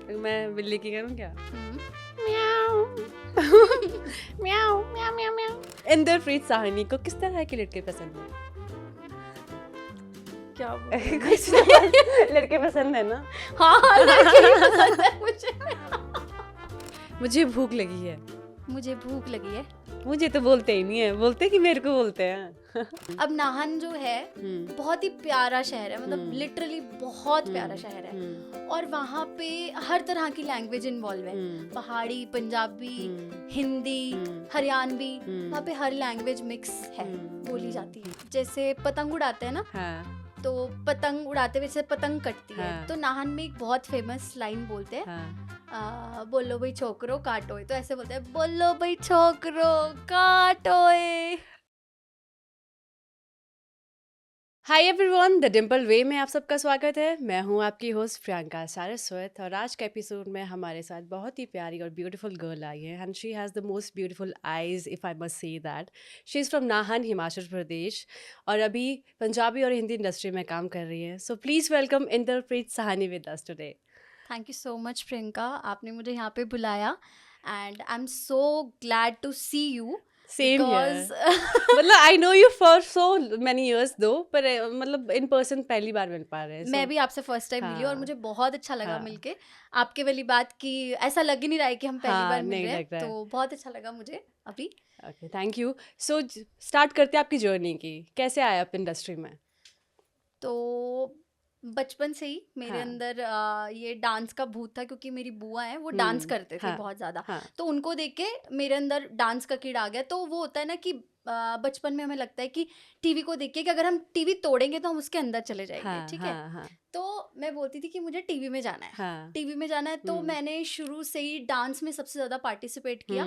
तो मैं बिल्ली की करूँ क्या? म्याऊ म्याऊ म्याऊ म्याऊ। इंद्रप्रीत साहनी को किस तरह के लड़के पसंद है? क्या बोलूं? कुछ तो लड़के पसंद है ना? हाँ लड़के ही पसंद है मुझे। मुझे भूख लगी है। मुझे भूख लगी है। मुझे तो बोलते ही नहीं है, बोलते कि मेरे को बोलते हैं। अब नाहन जो है बहुत ही प्यारा शहर है, मतलब लिटरली बहुत प्यारा शहर है। और वहाँ पे हर तरह की लैंग्वेज इन्वॉल्व है, पहाड़ी, पंजाबी, हिंदी, हरियाणवी, वहाँ पे हर लैंग्वेज मिक्स है, बोली जाती है। जैसे पतंग उड़ाते हैं ना, हाँ, तो पतंग उड़ाते हुए पतंग कटती है, हाँ। तो नाहन में एक बहुत फेमस लाइन बोलते हैं, हाँ। बोलो भाई छोकरो काटोए, तो ऐसे बोलते हैं, बोलो भाई छोकरो काटोए। हाय एवरीवन, द डिम्पल वे में आप सबका स्वागत है। मैं हूं आपकी होस्ट प्रियंका सारस्वत और आज का एपिसोड में हमारे साथ बहुत ही प्यारी और ब्यूटीफुल गर्ल आई है and she has the most beautiful eyes if I must say that. She is from Nahan, Himachal Pradesh और अभी पंजाबी और हिंदी इंडस्ट्री में काम कर रही है। So please welcome Indraprit Sahni with us today. Thank you so much Priyanka, आपने मुझे यहाँ पे बुलाया and I am so glad to see you. Same here. मतलब I know you for so many years though, पर मतलब इन पर्सन पहली बार मिल पा रहे हैं। मैं भी आपसे फर्स्ट टाइम मिली और मुझे बहुत अच्छा लगा हाँ। मिलके। आपके वाली बात की ऐसा लग ही नहीं रहा है कि हम पहली हाँ, बार मिल नहीं रहे लग हैं, रहा है। तो बहुत अच्छा लगा मुझे अभी। Okay, thank you. So start करते हैं आपकी जर्नी की, कैसे आए आप इंडस्ट्री में? तो बचपन से ही मेरे हाँ। अंदर ये डांस का भूत था, क्योंकि मेरी बुआ है वो डांस करते थे हाँ, बहुत ज़्यादा। हाँ। तो उनको देख के मेरे अंदर डांस का कीड़ा आ गया। तो वो होता है ना कि बचपन में हमें लगता है कि टीवी को देख के कि अगर हम टीवी तोड़ेंगे तो हम उसके अंदर चले जाएंगे, हाँ, ठीक है। हाँ, हाँ, तो मैं बोलती थी कि मुझे टीवी में जाना है, हाँ। टीवी में जाना है। तो मैंने शुरू से ही डांस में सबसे ज़्यादा पार्टिसिपेट किया।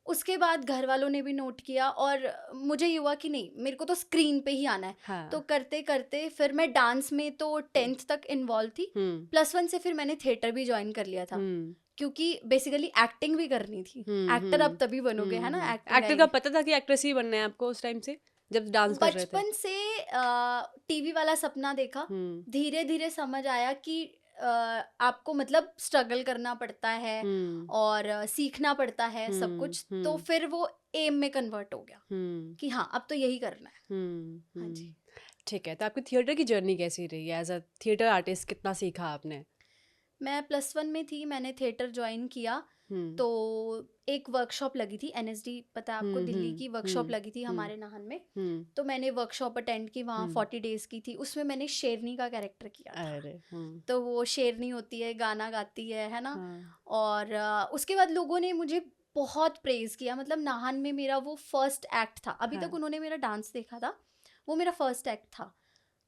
उसके बाद घर वालों ने भी नोट किया और मुझे ये हुआ कि नहीं, मेरे को तो स्क्रीन पे ही आना है। हाँ। तो करते करते फिर मैं डांस में तो 10th तक इन्वॉल्व थी। +1 से फिर मैंने थिएटर भी ज्वाइन कर लिया था, क्योंकि बेसिकली एक्टिंग भी करनी थी। एक्टर अब तभी बनोगे, है ना, एक्टर का पता था कि एक्ट्रेस ही बनना है आपको उस टाइम से, जब डांस कर रहे थे? बचपन से टीवी वाला सपना देखा। धीरे धीरे समझ आया कि आपको मतलब स्ट्रगल करना पड़ता है और सीखना पड़ता है सब कुछ। तो फिर वो एम में कन्वर्ट हो गया कि हाँ अब तो यही करना है। हाँ जी। ठीक है, तो आपकी थिएटर की जर्नी कैसी रही है? एज अ थिएटर आर्टिस्ट कितना सीखा आपने? मैं +1 में थी, मैंने थिएटर ज्वाइन किया। तो एक वर्कशॉप लगी थी, NSD पता है आपको, दिल्ली की वर्कशॉप लगी थी हमारे नाहन में। तो मैंने वर्कशॉप अटेंड की, वहाँ 40 डेज की थी। उसमें मैंने शेरनी का कैरेक्टर किया था। अरे तो वो शेरनी होती है, गाना गाती है ना। और उसके बाद लोगों ने मुझे बहुत प्रेज किया। मतलब नाहन में मेरा वो फर्स्ट एक्ट था। अभी तक उन्होंने मेरा डांस देखा था, वो मेरा फर्स्ट एक्ट था।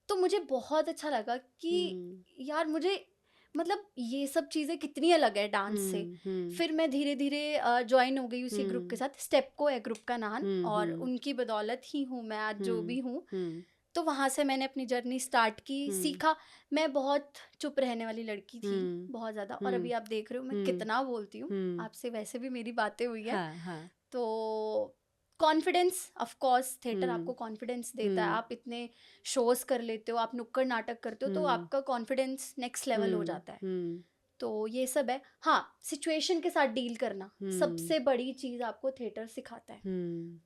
तो मुझे बहुत अच्छा लगा कि यार मुझे मतलब ये सब चीज़ें कितनी अलग है डांस से। फिर मैं धीरे धीरे ज्वाइन हो गई उसी ग्रुप के साथ। स्टेपको है ग्रुप का नाम, और उनकी बदौलत ही हूँ मैं आज जो भी हूँ। तो वहाँ से मैंने अपनी जर्नी स्टार्ट की, सीखा। मैं बहुत चुप रहने वाली लड़की थी, बहुत ज़्यादा। और अभी आप देख रहे हो मैं कितना बोलती हूँ, आपसे वैसे भी मेरी बातें हुई है। तो कॉन्फिडेंस, ऑफ कोर्स थिएटर आपको कॉन्फिडेंस देता है। आप इतने शोज कर लेते हो, आप नुक्कड़ नाटक करते हो, तो आपका कॉन्फिडेंस नेक्स्ट लेवल हो जाता है। तो ये सब है। हाँ, सिचुएशन के साथ डील करना सबसे बड़ी चीज़ आपको थिएटर सिखाता है।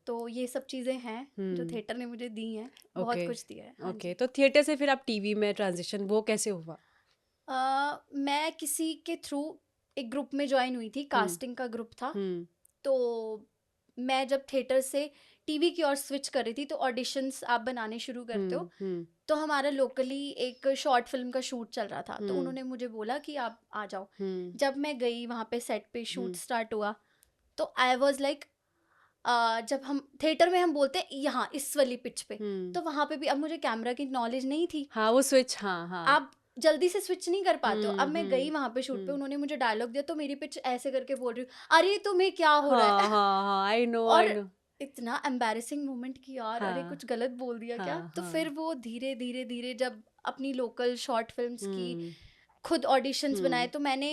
तो ये सब चीज़ें हैं जो थिएटर ने मुझे दी हैं, बहुत कुछ दिया है। ओके, तो थिएटर से फिर आप टीवी में ट्रांजिशन वो कैसे हुआ? मैं किसी के थ्रू एक ग्रुप में ज्वाइन हुई थी, कास्टिंग का ग्रुप था। तो मैं जब थिएटर से टीवी की ओर स्विच कर रही थी, तो ऑडिशंस आप बनाने शुरू करते हो। तो हमारा लोकली एक शॉर्ट फिल्म का शूट चल रहा था, तो उन्होंने मुझे बोला कि आप आ जाओ। जब मैं गई वहाँ पे, सेट पे शूट स्टार्ट हुआ, तो आई वॉज लाइक, जब हम थिएटर में हम बोलते हैं यहाँ इस वाली पिच पे, तो वहाँ पे भी अब मुझे कैमरा की नॉलेज नहीं थी। हाँ, वो स्विच, हाँ। आप जल्दी से स्विच नहीं कर पाते हो। अब मैं गई वहाँ पे शूट पे, उन्होंने मुझे डायलॉग दिया, तो मेरी पिच ऐसे करके बोल रही हूँ, अरे तुम्हें क्या हो रहा है। हाँ, आई नो। और इतना एम्बैरेसिंग मोमेंट कि यार अरे कुछ गलत बोल दिया क्या। तो फिर वो धीरे धीरे धीरे जब अपनी लोकल शॉर्ट फिल्म्स की खुद ऑडिशंस बनाए, तो मैंने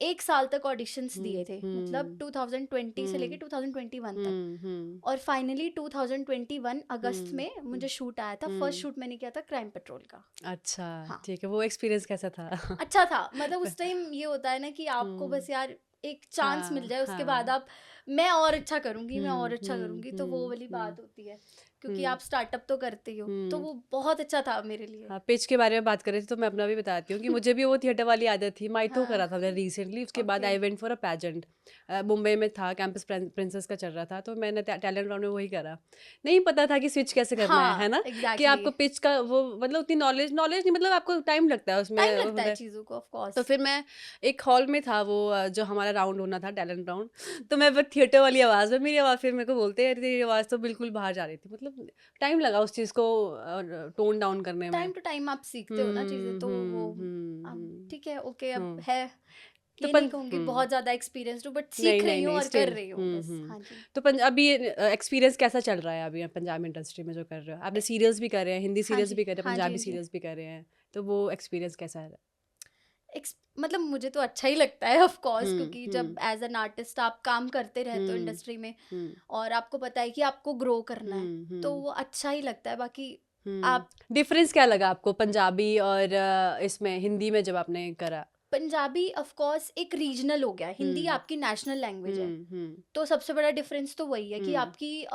1 साल तक ऑडिशंस दिए थे, मतलब 2020 से लेके 2021 तक, और फाइनली 2021 अगस्त में मुझे शूट आया था। फर्स्ट शूट मैंने किया था क्राइम पेट्रोल का। अच्छा, हाँ। ठीक है। वो एक्सपीरियंस कैसा था? अच्छा था, मतलब उस टाइम ये होता है ना कि आपको बस यार एक चांस मिल जाए, उसके बाद आप मैं और अच्छा करूंगी, मैं और अच्छा करूंगी, तो वो वाली बात होती है, क्योंकि आप स्टार्टअप तो करते ही हो, तो वो बहुत अच्छा था मेरे लिए। हाँ, पिच के बारे में बात कर रहे थे तो मैं अपना भी बताती हूँ कि मुझे भी वो थिएटर वाली आदत थी। माइथो हाँ, करा था मैंने रिसेंटली, उसके बाद I went for a pageant. Mumbai में था, कैंपस प्रिंसेस का चल रहा था, तो मैंने टैलेंट राउंड में वही करा। नहीं पता था कि स्विच कैसे करना है ना, कि एग्जैक्टली, आपको पिच का वो मतलब उतनी नॉलेज नहीं, मतलब आपको टाइम लगता है उसमें। टाइम लगता है चीजों को, ऑफ तो कोर्स। फिर मैं एक हॉल में था वो जो हमारा राउंड होना था, टैलेंट राउंड। तो मैं बस थिएटर वाली आवाज़ में, मेरी आवाज़ फिर मेरे को बोलते हैं तेरी आवाज़ तो बिल्कुल बाहर जा रही थी। मतलब टाइम लगा उस चीज़ को टोन डाउन करने में। टाइम टू टाइम आप सीखते हो ना चीजें, तो वो अब ठीक है, ओके, अब है, तो ये नहीं कहूंगी बहुत ज्यादा एक्सपीरियंस्ड हूँ, बट नहीं सीख रही नहीं हूँ नहीं और कर स्टिल रही हूँ बस। हाँ जी। तो अभी एक्सपीरियंस कैसा चल रहा है अभी पंजाब इंडस्ट्री में जो कर रहे हो? आपने सीरियल्स भी कर रहे हैं, हिंदी हाँ सीरियल्स जी, भी कर रहे हैं, हाँ जी, पंजाबी हाँ जी। सीरियल्स भी कर रहे हैं, तो वो एक्सपीरियंस कैसा है? मतलब मुझे तो अच्छा ही लगता है, ऑफ कोर्स, क्योंकि जब एज एन आर्टिस्ट आप काम करते रहते हो इंडस्ट्री में, और आपको पता है कि आपको ग्रो करना है, तो वो अच्छा ही लगता है। बाकी आप डिफरेंस क्या लगा आपको पंजाबी और इसमें हिंदी में जब आपने करा? पंजाबी ऑफ कोर्स एक रीजनल हो गया, हिंदी आपकी नेशनल लैंग्वेज है, तो सबसे बड़ा डिफरेंस तो वही है कि आपकी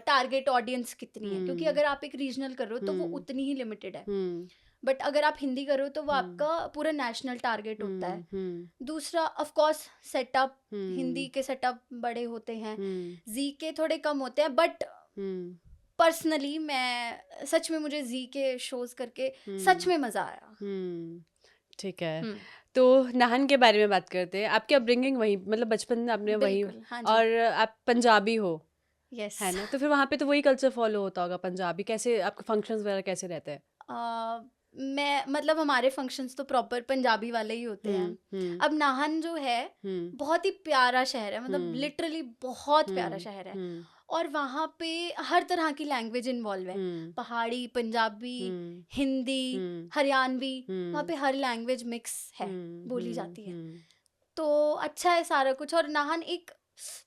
टारगेट ऑडियंस कितनी है, क्योंकि अगर आप एक रीजनल कर रहे हो तो वो उतनी ही लिमिटेड है, बट अगर आप हिंदी कर रहे हो तो वो आपका पूरा नेशनल टारगेट होता है। दूसरा ऑफ कोर्स सेटअप, हिंदी के सेटअप बड़े होते हैं, जी के थोड़े कम होते हैं, बट पर्सनली मैं सच में, मुझे जी के शोज करके सच में मजा आया। ठीक है। तो नाहन के बारे में बात करते हैं। आपकी अपब्रिंगिंग वहीं, मतलब बचपन आपने वहीं, बिल्कुल, हाँ जी। और आप पंजाबी हो, यस। है ना? तो फिर वहाँ पे तो वही कल्चर फॉलो होता होगा पंजाबी। कैसे आपके फंक्शंस वगैरह कैसे रहते हैं? मैं मतलब हमारे फंक्शंस तो प्रॉपर पंजाबी वाले ही होते हैं। अब नाहन जो है बहुत ही प्यारा शहर है, मतलब लिटरली बहुत प्यारा शहर है, और वहाँ पे हर तरह की लैंग्वेज इन्वॉल्व है, पहाड़ी, पंजाबी, हिंदी, हरियाणवी, वहाँ पे हर लैंग्वेज मिक्स है, बोली जाती है, तो अच्छा है सारा कुछ। और नाहन एक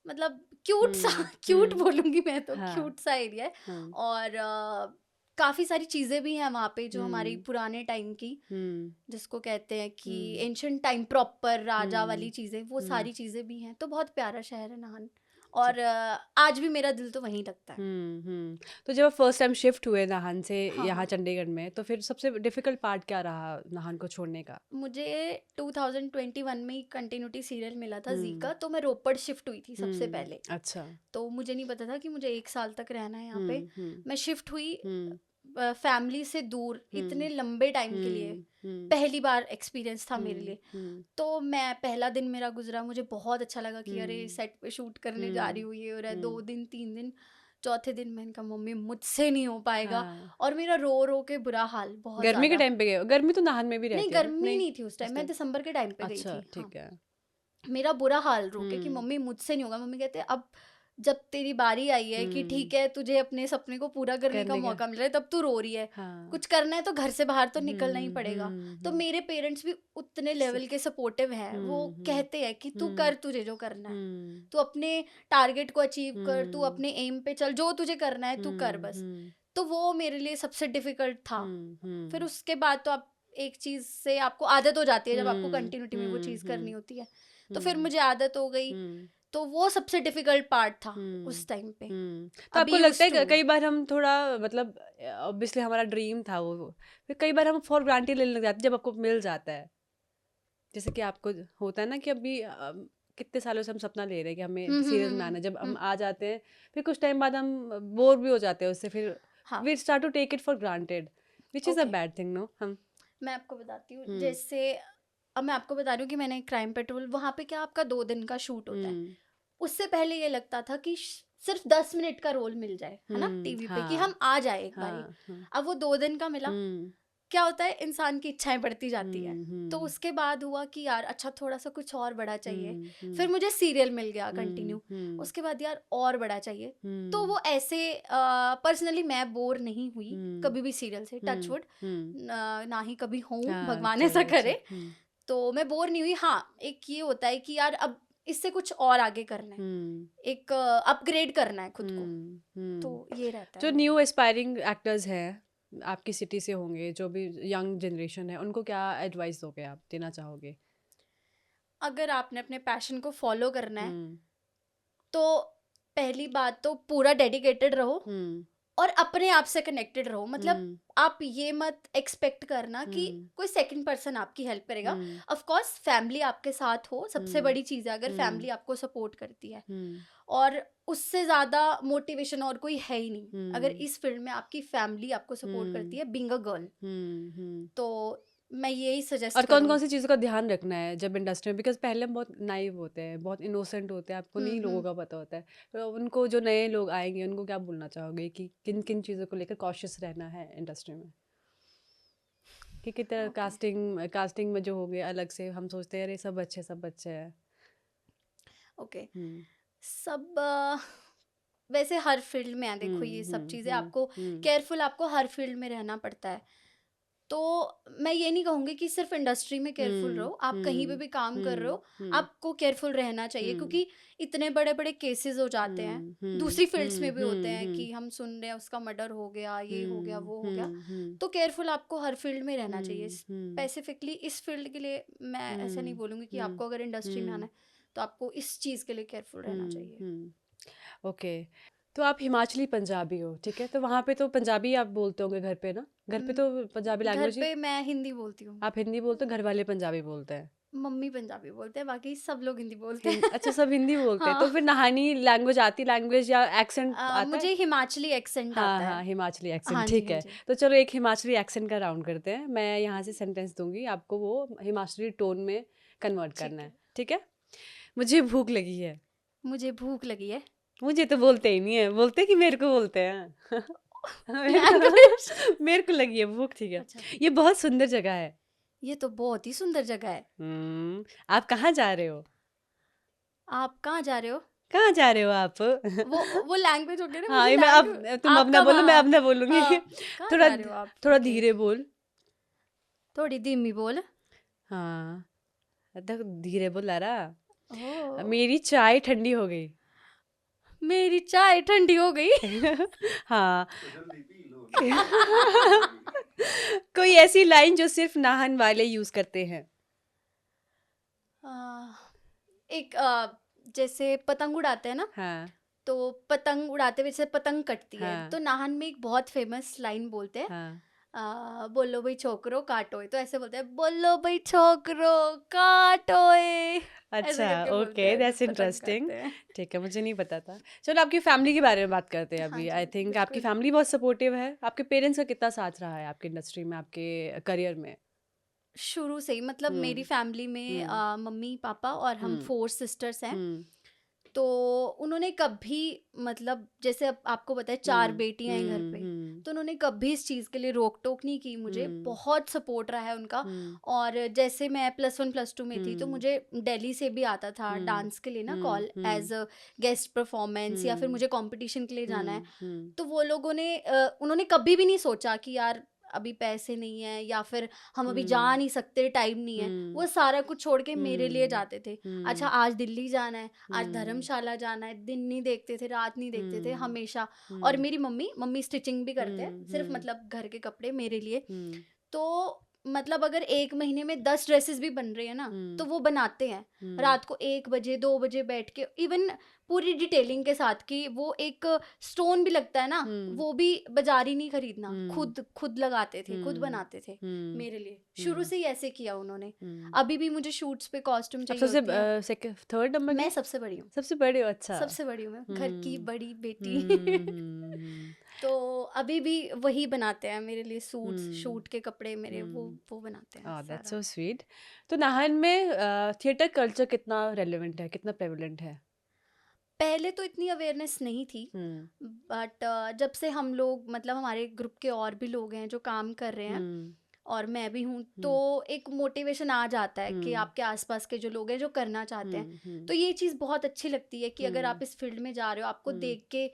मतलब क्यूट सा क्यूट बोलूंगी मैं तो, क्यूट सा एरिया है, और काफी सारी चीजें भी हैं वहाँ पे जो हमारी पुराने टाइम की, जिसको कहते हैं कि एंशिएंट टाइम, प्रॉपर राजा वाली चीजें, वो सारी चीजें भी हैं, तो बहुत प्यारा शहर है नाहन, और आज भी मेरा दिल तो वहीं लगता है। तो जब आप फर्स्ट टाइम शिफ्ट हुए नाहन से हाँ, यहाँ हाँ। चंडीगढ़ में, तो फिर सबसे डिफिकल्ट पार्ट क्या रहा नाहन को छोड़ने का? मुझे 2021 में कंटिन्यूटी सीरियल मिला था जी का, तो मैं रोपड़ शिफ्ट हुई थी सबसे पहले। अच्छा। तो मुझे नहीं पता था कि मुझे 1 साल तक रहना है यहाँ पे। मैं शिफ्ट हुई फैमिली से दूर इतने लंबे टाइम के लिए, पहली बार एक्सपीरियंस था मेरे लिए। तो मैं पहला दिन मेरा गुजरा, मुझे बहुत अच्छा लगा कि अरे सेट पे शूट करने जा रही हूँ, ये हो रहा है, 2 दिन 3 दिन, चौथे दिन मैंने कहा मम्मी मुझसे नहीं हो पाएगा, और मेरा रो रो के बुरा हाल, बहुत गर्मी के ज्यादा। टाइम पे गए? गर्मी तो नाहन में भी रहती नहीं, है ना? गर्मी नहीं थी उस टाइम, मैं दिसंबर के टाइम पे गई अच्छा, थी। ठीक है। मेरा बुरा हाल रो के कि मम्मी मुझसे नहीं होगा। मम्मी कहते अब जब तेरी बारी आई है कि ठीक है तुझे अपने सपने को पूरा करने का मौका मिल रहा है, तब तू रो रही है, कुछ करना है तो घर से बाहर तो निकलना ही पड़ेगा। तो मेरे पेरेंट्स भी उतने लेवल के सपोर्टिव हैं, वो कहते हैं कि तू कर, तुझे जो करना है, तू अपने टारगेट को अचीव कर, तू अपने एम पे चल, जो तुझे करना है तू कर बस। तो वो मेरे लिए सबसे डिफिकल्ट था। फिर उसके बाद तो आप एक चीज से आपको आदत हो जाती है, जब आपको कंटिन्यूटी में वो चीज करनी होती है, तो फिर मुझे आदत हो गई। तो वो सबसे डिफिकल्ट पार्ट था उस टाइम पे। तो आपको लगता है कई बार हम थोड़ा, मतलब ऑब्वियसली हमारा ड्रीम था वो, फिर कई बार हम फॉर ग्रांटेड लेने लग जाते हैं जब आपको मिल जाता है? जैसे कि आपको होता है ना कि अभी कितने सालों से हम सपना ले रहे हैं कि हमें सीरियल में आना है, जब हम आ जाते हैं फिर कुछ टाइम बाद हम बोर भी हो जाते हैं उससे, फिर we start to take it for granted, which is a bad thing, no? मैं आपको बताती हूँ, जैसे अब मैं आपको बता रही हूँ कि मैंने क्राइम पेट्रोल, वहाँ पे क्या आपका 2 दिन का शूट होता है, उससे पहले ये लगता था कि सिर्फ 10 मिनट का रोल मिल जाए, है ना, टीवी पे, कि हम आ जाए एक बारी। अब वो 2 दिन का मिला, क्या होता है इंसान की इच्छाएं बढ़ती जाती है। तो उसके बाद हुआ कि यार अच्छा थोड़ा सा कुछ और बड़ा चाहिए, फिर मुझे सीरियल मिल गया कंटिन्यू, उसके बाद यार और बड़ा चाहिए। तो वो ऐसे पर्सनली मैं बोर नहीं हुई कभी भी सीरियल से, टचवुड ना ही कभी हूँ, भगवान ऐसा करे। तो मैं बोर नहीं हुई। हाँ, एक ये होता है कि यार अब इससे कुछ और आगे करना है, एक अपग्रेड करना है खुद को, तो ये रहता है जो मेरा। न्यू एस्पायरिंग एक्टर्स हैं आपकी सिटी से होंगे, जो भी यंग जनरेशन है, उनको क्या एडवाइस दोगे, आप देना चाहोगे? अगर आपने अपने पैशन को फॉलो करना है हम्म तो पहली बात तो पूरा डेडिकेटेड रहो हम्म और अपने आप से कनेक्टेड रहो। मतलब हम्म आप ये मत एक्सपेक्ट करना कि कोई सेकंड पर्सन आपकी हेल्प करेगा। ऑफ कोर्स फैमिली आपके साथ हो, सबसे बड़ी चीज़ है अगर फैमिली आपको सपोर्ट करती है, और उससे ज़्यादा मोटिवेशन और कोई है ही नहीं। अगर इस फील्ड में आपकी फैमिली आपको सपोर्ट करती है बीइंग अ गर्ल, तो मैं यही सजेस्ट और कौन कौन करूँगी। सी चीज़ों का ध्यान रखना है जब इंडस्ट्री में? बिकॉज पहले हम बहुत नाइव होते हैं, बहुत इनोसेंट होते हैं, आपको नहीं लोगों का पता होता है, तो उनको जो नए लोग आएंगे उनको क्या बोलना चाहोगे कि किन किन चीज़ों को लेकर कॉशियस रहना है इंडस्ट्री में? कि कितना ओके, कास्टिंग में जो हो गया अलग से, हम सोचते हैं अरे सब अच्छे हैं। ओके। हम्म सब वैसे हर फील्ड में है, देखो ये सब चीज़ें आपको हम्म केयरफुल, आपको हर फील्ड में रहना पड़ता है। तो मैं ये नहीं कहूँगी कि सिर्फ इंडस्ट्री में केयरफुल रहो, आप कहीं पे भी काम कर रहे हो आपको केयरफुल रहना चाहिए, क्योंकि इतने बड़े बड़े केसेस हो जाते हैं, दूसरी फील्ड्स में भी होते हैं कि हम सुन रहे हैं उसका मर्डर हो गया, ये हो गया, वो हो गया। तो केयरफुल आपको हर फील्ड में रहना चाहिए। स्पेसिफिकली इस फील्ड के लिए मैं ऐसा नहीं बोलूँगी कि आपको अगर इंडस्ट्री में आना है तो आपको इस चीज़ के लिए केयरफुल रहना चाहिए। ओके। तो आप हिमाचली पंजाबी हो, ठीक है, तो वहाँ पे तो पंजाबी आप बोलते होंगे घर पे ना? घर पे तो पंजाबी घर लैंग्वेज ही, पे मैं हिंदी बोलती हूँ, आप हिंदी बोलते हो, घर वाले पंजाबी बोलते हैं? मम्मी पंजाबी बोलते हैं, बाकी सब लोग हिंदी बोलते हैं। अच्छा, सब हिंदी बोलते हैं, तो हाँ, फिर नहानी लैंग्वेज आती, लैंग्वेज या एक्सेंट आता है? मुझे हिमाचली एक्सेंट हाँ आता हाँ, है। हिमाचली एक्सेंट, हाँ जी, ठीक हाँ है। जी। तो चलो एक हिमाचली एक्सेंट का राउंड करते हैं, मैं यहाँ से सेंटेंस दूंगी आपको, वो हिमाचली टोन में कन्वर्ट करना ठीक है, है। ठीक है? मुझे भूख लगी है। मुझे भूख लगी है। मुझे तो बोलते ही नहीं है, बोलते कि मेरे को बोलते हैं। मेरे लैंग्वेज। को मेरे को लगी है भूख, ठीक है। अच्छा, ये बहुत सुंदर जगह है। ये तो बहुत ही सुंदर जगह है। आप कहाँ जा रहे हो? आप कहाँ जा रहे हो? कहाँ जा रहे हो आप? वो लैंग्वेज हो गया ना, हाँ, मुझे ये मैं लैंग्वेज। अब, तुम अब आप ना कब, बोलो, मैं हाँ, अब ना बोलूंगी। कहाँ थोड़ा जा रहे हो आप? थोड़ा ओके, धीरे बोल। थोड़ी धीमी बोल। हाँ, धीरे बोल लारा। ओ, मेरी चाय ठंडी हो गई। मेरी चाय ठंडी हो गई। हाँ। कोई ऐसी लाइन जो सिर्फ नाहन वाले यूज करते हैं? आ, एक जैसे पतंग उड़ाते हैं ना, हाँ तो पतंग उड़ाते हुए जैसे पतंग कटती है, हाँ तो नाहन में एक बहुत फेमस लाइन बोलते हैं, हाँ। बोलो भाई छोकरो काटोए, तो ऐसे बोलते हैं, बोलो भाई छोकरो काटोए, ऐसे अच्छा, करके बोलते ओके, हैं जब दैट्स पतंग इंटरेस्टिंग। काटते हैं। ठीक है, मुझे नहीं पता था। चलो आपकी फैमिली के बारे में बात करते हैं हाँ अभी। जी, आई थिंक आपकी बिल्कुल। फैमिली बहुत सपोर्टिव है। आपके पेरेंट्स का कितना साथ रहा है आपकी इंडस्ट्री में, आपके करियर में? शुरू से ही, मतलब मेरी हम्म फैमिली में हम्म मम्मी पापा और हम हम्म 4 सिस्टर्स हैं। हम्म तो उन्होंने कभी, मतलब जैसे अब आपको पता है 4 बेटियां हैं घर पे, हम्म तो उन्होंने कभी इस चीज़ के लिए रोक टोक नहीं की मुझे, हम्म बहुत सपोर्ट रहा है उनका। हम्म और जैसे मैं +1 +2 में थी, तो हम्म मुझे दिल्ली से भी आता था हम्म डांस के लिए ना hmm call, hmm as a guest performance, या फिर मुझे कंपटीशन के लिए जाना है। हम्म तो वो लोगों ने उन्होंने कभी भी नहीं सोचा कि यार अभी पैसे नहीं है, या फिर हम अभी जा हम्म नहीं सकते, टाइम नहीं है। हम्म वो सारा कुछ छोड़ के मेरे लिए हम्म जाते थे। अच्छा, हम्म आज दिल्ली जाना है, आज हम्म धर्मशाला जाना है, दिन नहीं देखते थे, रात नहीं देखते थे, हम्म हमेशा। और हम्म मेरी मम्मी मम्मी स्टिचिंग भी करते हैं, सिर्फ हम्म मतलब घर के कपड़े मेरे लिए। हम्म तो मतलब अगर 1 महीने में 10 ड्रेसेस भी बन रही है ना, तो वो बनाते हैं रात को 1 बजे 2 बजे बैठ के, इवन पूरी डिटेलिंग के साथ। कि वो एक स्टोन भी लगता है ना, वो भी बाजारी नहीं खरीदना, खुद खुद लगाते थे, खुद बनाते थे मेरे लिए। शुरू से ही ऐसे किया उन्होंने। अभी भी मुझे शूट्स पे कॉस्ट्यूम आप चाहिए सबसे होती है। सेकंड थर्ड नंबर मैं की? सबसे बड़ी हूँ, सबसे बड़े हो, अच्छा। सबसे बड़ी हूँ मैं, घर की बड़ी बेटी। हम्म तो अभी भी वही बनाते हैं मेरे लिए सूट्स, हम्म शूट के कपड़े मेरे, हम्म वो बनाते हैं दैट्स सारा। So sweet. तो नाहन में थिएटर कल्चर कितना रेलेवेंट है, कितना प्रेवलेंट है? पहले तो इतनी अवेयरनेस नहीं थी, हम्म बट जब से हम लोग, मतलब हमारे ग्रुप के और भी लोग हैं जो काम कर रहे हैं, हम्म और मैं भी हूँ, तो हम्म एक मोटिवेशन आ जाता है कि हम्म आपके आसपास के जो लोग हैं जो करना चाहते हैं। हम्म तो ये चीज़ बहुत अच्छी लगती है कि अगर आप हम्म इस फील्ड में जा रहे हो, आपको हम्म देख के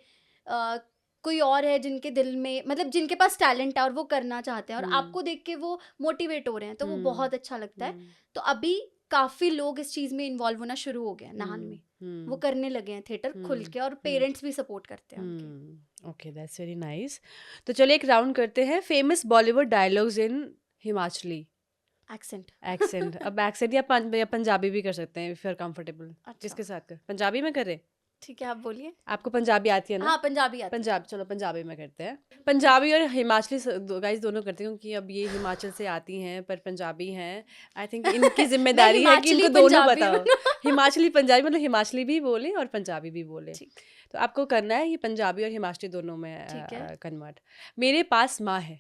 कोई और है जिनके दिल में मतलब जिनके पास टैलेंट है और वो करना चाहते हैं और आपको देख के वो मोटिवेट हो रहे हैं, तो वो बहुत अच्छा लगता है। तो अभी काफी लोग इस चीज में इन्वॉल्व होना शुरू हो गए हैं नाहन में, वो करने लगे हैं थिएटर खुल के, और पेरेंट्स भी सपोर्ट करते हैं उनके। Okay, that's very nice. तो चलिए एक राउंड करते हैं, फेमस बॉलीवुड डायलॉग्स इन हिमाचली एक्सेंट। एक्सेंट। अब एक्सेंट या पंजाबी भी कर सकते हैं इफ यू आर कंफर्टेबल। किसके साथ कर, पंजाबी में करें? ठीक है, आप बोलिए। आपको पंजाबी आती है ना? हाँ, पंजाबी आती है। पंजाब, चलो पंजाबी में करते हैं। पंजाबी और हिमाचली गाइस दोनों करते हैं, क्योंकि अब ये हिमाचल से आती हैं पर पंजाबी हैं। आई थिंक इनकी जिम्मेदारी है कि इनको दोनों बताओ। हिमाचली पंजाबी मतलब हिमाचली भी बोले और पंजाबी भी बोले। तो आपको करना है ये पंजाबी और हिमाचली दोनों में कन्वर्ट। मेरे पास माँ है,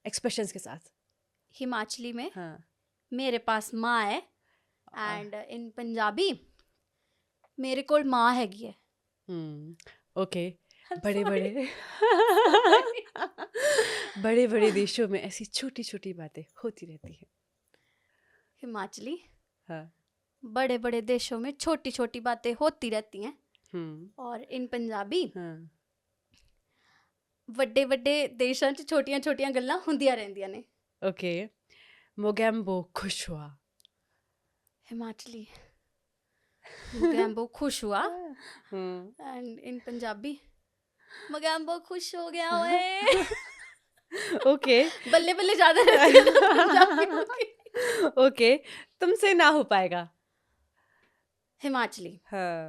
एक्सप्रेशंस के साथ। हिमाचली में हाँ, मेरे पास माँ है, एंड इन पंजाबी मेरे कोल माँ हैगी है। ओके। बड़े बड़े बड़े बड़े देशों में ऐसी छोटी छोटी बातें होती रहती हैं। हिमाचली, हाँ। बड़े बड़े देशों में छोटी छोटी बातें होती रहती हैं। और इन पंजाबी, हाँ। ਵੱਡੇ ਵੱਡੇ ਦੇਸ਼ਾਂ 'ਚ ਛੋਟੀਆਂ ਛੋਟੀਆਂ ਗੱਲਾਂ ਹੁੰਦੀਆਂ ਰਹਿੰਦੀਆਂ ਨੇ। ओके। मोगैम्बो खुश हुआ। हिमाचली, मोगैम्बो खुश हुआ, एंड इन पंजाबी मोगैम्बो खुश हो गया ओए। ओके। बल्ले बल्ले ज्यादा रहती है ना पंजाबी की। ओके, तुमसे ना हो पाएगा। हिमाचली, हाँ।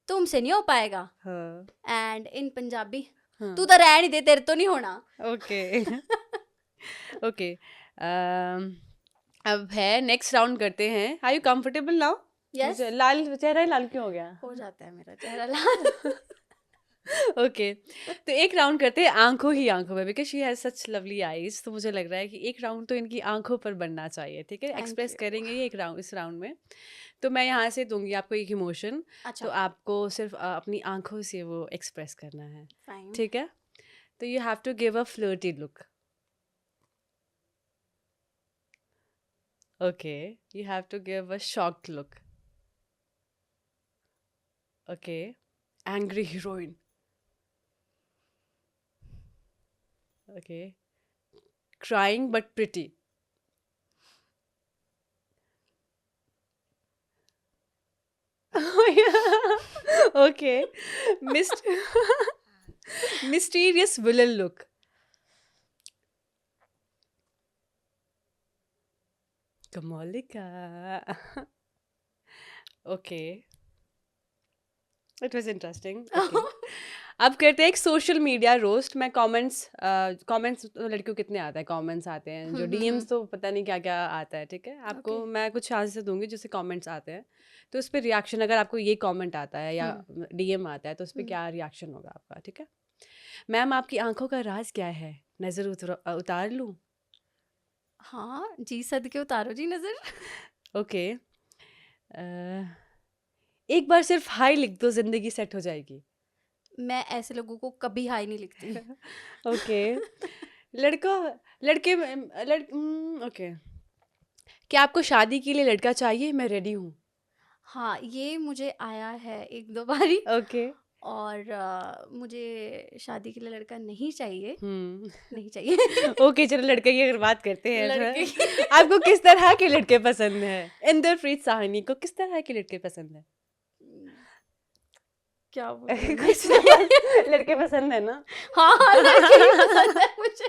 तुमसे नहीं हो पाएगा। हाँ। एंड इन पंजाबी, तू तो रह नहीं दे, तेरे तो नहीं होना। ओके। ओके, अब है नेक्स्ट राउंड करते हैं। Are you comfortable now? Yes. लाल चेहरा लाल क्यों हो गया? हो जाता है मेरा चेहरा लाल। ओके, तो एक राउंड करते हैं आंखों ही आंखों में, because she has such lovely eyes. तो मुझे लग रहा है कि एक राउंड तो इनकी आंखों पर बनना चाहिए, ठीक है? एक्सप्रेस करेंगे ये एक राउंड, इस राउंड में। तो मैं यहाँ से दूंगी आपको एक इमोशन। अच्छा। तो आपको सिर्फ अपनी आंखों से वो एक्सप्रेस करना है, ठीक है? तो you have to give a flirty look. Okay, you have to give a shocked look. Okay, angry heroine. Okay, crying but pretty. Oh yeah. Okay, mysterious villain look. Kamalika. Okay, it was interesting. Okay. अब करते हैं एक social media roast. मैं comments लड़कियों कितने आता है, comments आते हैं जो डीएम्स, तो पता नहीं क्या क्या आता है, ठीक है? आपको मैं कुछ चांस से दूंगी जैसे कमेंट्स आते हैं, तो उस पर रिएक्शन, अगर आपको ये कमेंट आता है या डीएम आता है तो उस पर क्या रिएक्शन होगा आपका, ठीक है? मैम, आपकी आंखों का राज क्या है? नज़र उतार लूँ? हाँ जी, सदके उतारो जी नज़र। ओके, एक बार सिर्फ हाई लिख दो, जिंदगी सेट हो जाएगी। मैं ऐसे लोगों को कभी हाई नहीं लिखती। ओके। ओके, क्या आपको शादी के लिए लड़का चाहिए? मैं रेडी हूँ। हाँ, ये मुझे आया है एक दो बारी। ओके। और मुझे शादी के लिए लड़का नहीं चाहिए। नहीं चाहिए। ओके, चलो लड़के की अगर बात करते हैं, लड़के आपको किस तरह के लड़के पसंद है? इंद्रप्रीत साहनी को किस तरह के लड़के पसंद है? क्या कुछ लड़के पसंद है ना? हाँ, लड़के ही पसंद है मुझे।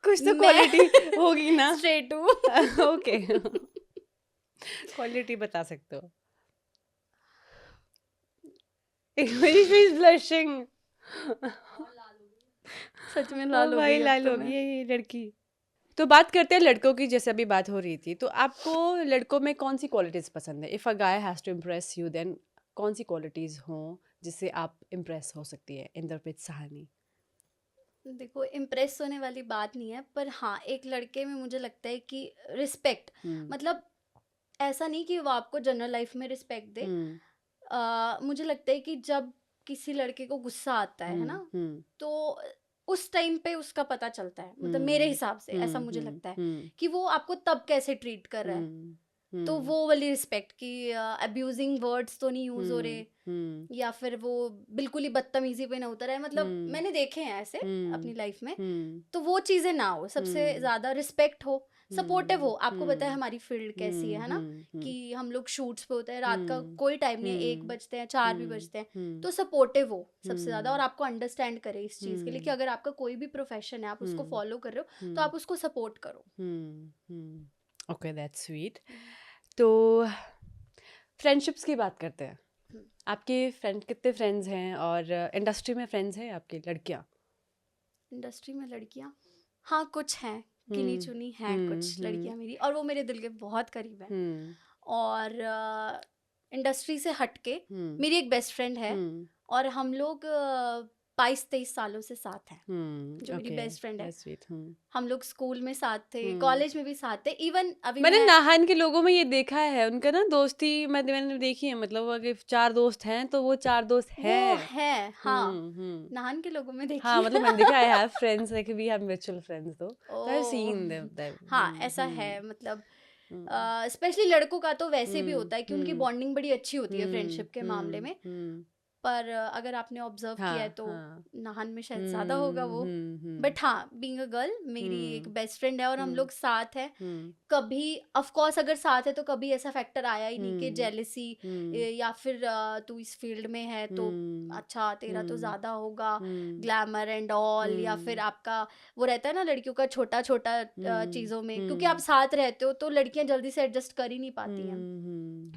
कुछ तो क्वालिटी होगी ना? स्ट्रेट हूँ। ओके, क्वालिटी बता सकते हो? ब्लशिंग। सच में लाल हो गई, लाल हो गई ये लड़की। तो बात करते हैं लड़कों की, जैसे अभी बात हो रही थी। तो आपको लड़कों में कौन सी क्वालिटीज पसंद है? If a guy has to impress you, then कौन सी क्वालिटीज हों जिससे आप इम्प्रेस हो सकती है इंद्रप्रीत साहनी? देखो, इम्प्रेस होने वाली बात नहीं है, पर हाँ, एक लड़के में मुझे लगता है कि रिस्पेक्ट, मतलब ऐसा नहीं कि वो आपको जनरल लाइफ में रिस्पेक्ट दे। मुझे लगता है कि जब किसी लड़के को गुस्सा आता है ना, तो उस टाइम पे उसका पता चलता है, मतलब मेरे हिसाब से ऐसा मुझे लगता है कि वो आपको तब कैसे ट्रीट कर रहा है। तो वो वाली रिस्पेक्ट कि अब्यूजिंग वर्ड्स तो नहीं यूज हो रहे या फिर वो बिल्कुल ही बदतमीजी पे ना उतर है, मतलब मैंने देखे हैं ऐसे अपनी लाइफ में, तो वो चीजें ना हो, सबसे ज्यादा रिस्पेक्ट हो, सपोर्टिव हो। आपको पता है हमारी फील्ड कैसी है ना, कि हम लोग शूट्स पे होते हैं, रात का कोई टाइम नहीं है, 1 बजते हैं, 4 भी बजते हैं, तो सपोर्टिव हो सबसे ज्यादा, और आपको अंडरस्टैंड करे इस चीज के लिए कि अगर आपका कोई भी प्रोफेशन है, आप उसको फॉलो कर रहे हो, तो आप उसको सपोर्ट करो। Okay, that's sweet. तो फ्रेंडशिप्स की बात करते हैं। आपके फ्रेंड कितने फ्रेंड्स हैं, और इंडस्ट्री में फ्रेंड्स हैं आपकी लड़कियां? इंडस्ट्री में लड़कियां, हाँ कुछ हैं, गिनी चुनी हैं कुछ लड़कियां मेरी, और वो मेरे दिल के बहुत करीब हैं। और इंडस्ट्री से हटके मेरी एक बेस्ट फ्रेंड है, और हम लोग 22-23 सालों से साथ हैं, जो मेरी बेस्ट फ्रेंड है। हम लोग स्कूल में साथ थे, कॉलेज में भी साथ थे, इवन अभी मैंने नाहन के लोगों में ये देखा है, उनका ना दोस्ती मैंने देखी है, मतलब अगर 4 दोस्त हैं तो वो 4 दोस्त हैं। वो है, हाँ, नाहन के लोगों में देखी हाँ, मतलब मैंने देखा, I have friends, like we have mutual friends, तो आई हैव सीन देम। हाँ, ऐसा है, मतलब स्पेशली लड़कों का तो वैसे भी होता है कि उनकी बॉन्डिंग बड़ी अच्छी होती है फ्रेंडशिप के मामले में, पर अगर आपने ऑब्जर्व किया है तो नाहन में शायद ज्यादा होगा वो। बट हाँ, बीइंग अ गर्ल, मेरी एक बेस्ट फ्रेंड है और हम लोग साथ हैं। कभी ऑफ कोर्स अगर साथ है तो कभी ऐसा फैक्टर आया ही नहीं कि जेलेसी या फिर तू इस फील्ड में है तो अच्छा तेरा तो ज्यादा होगा, ग्लैमर एंड ऑल, या फिर आपका वो रहता है ना लड़कियों का छोटा छोटा चीजों में, क्योंकि आप साथ रहते हो तो लड़कियां जल्दी से एडजस्ट कर ही नहीं पाती हैं,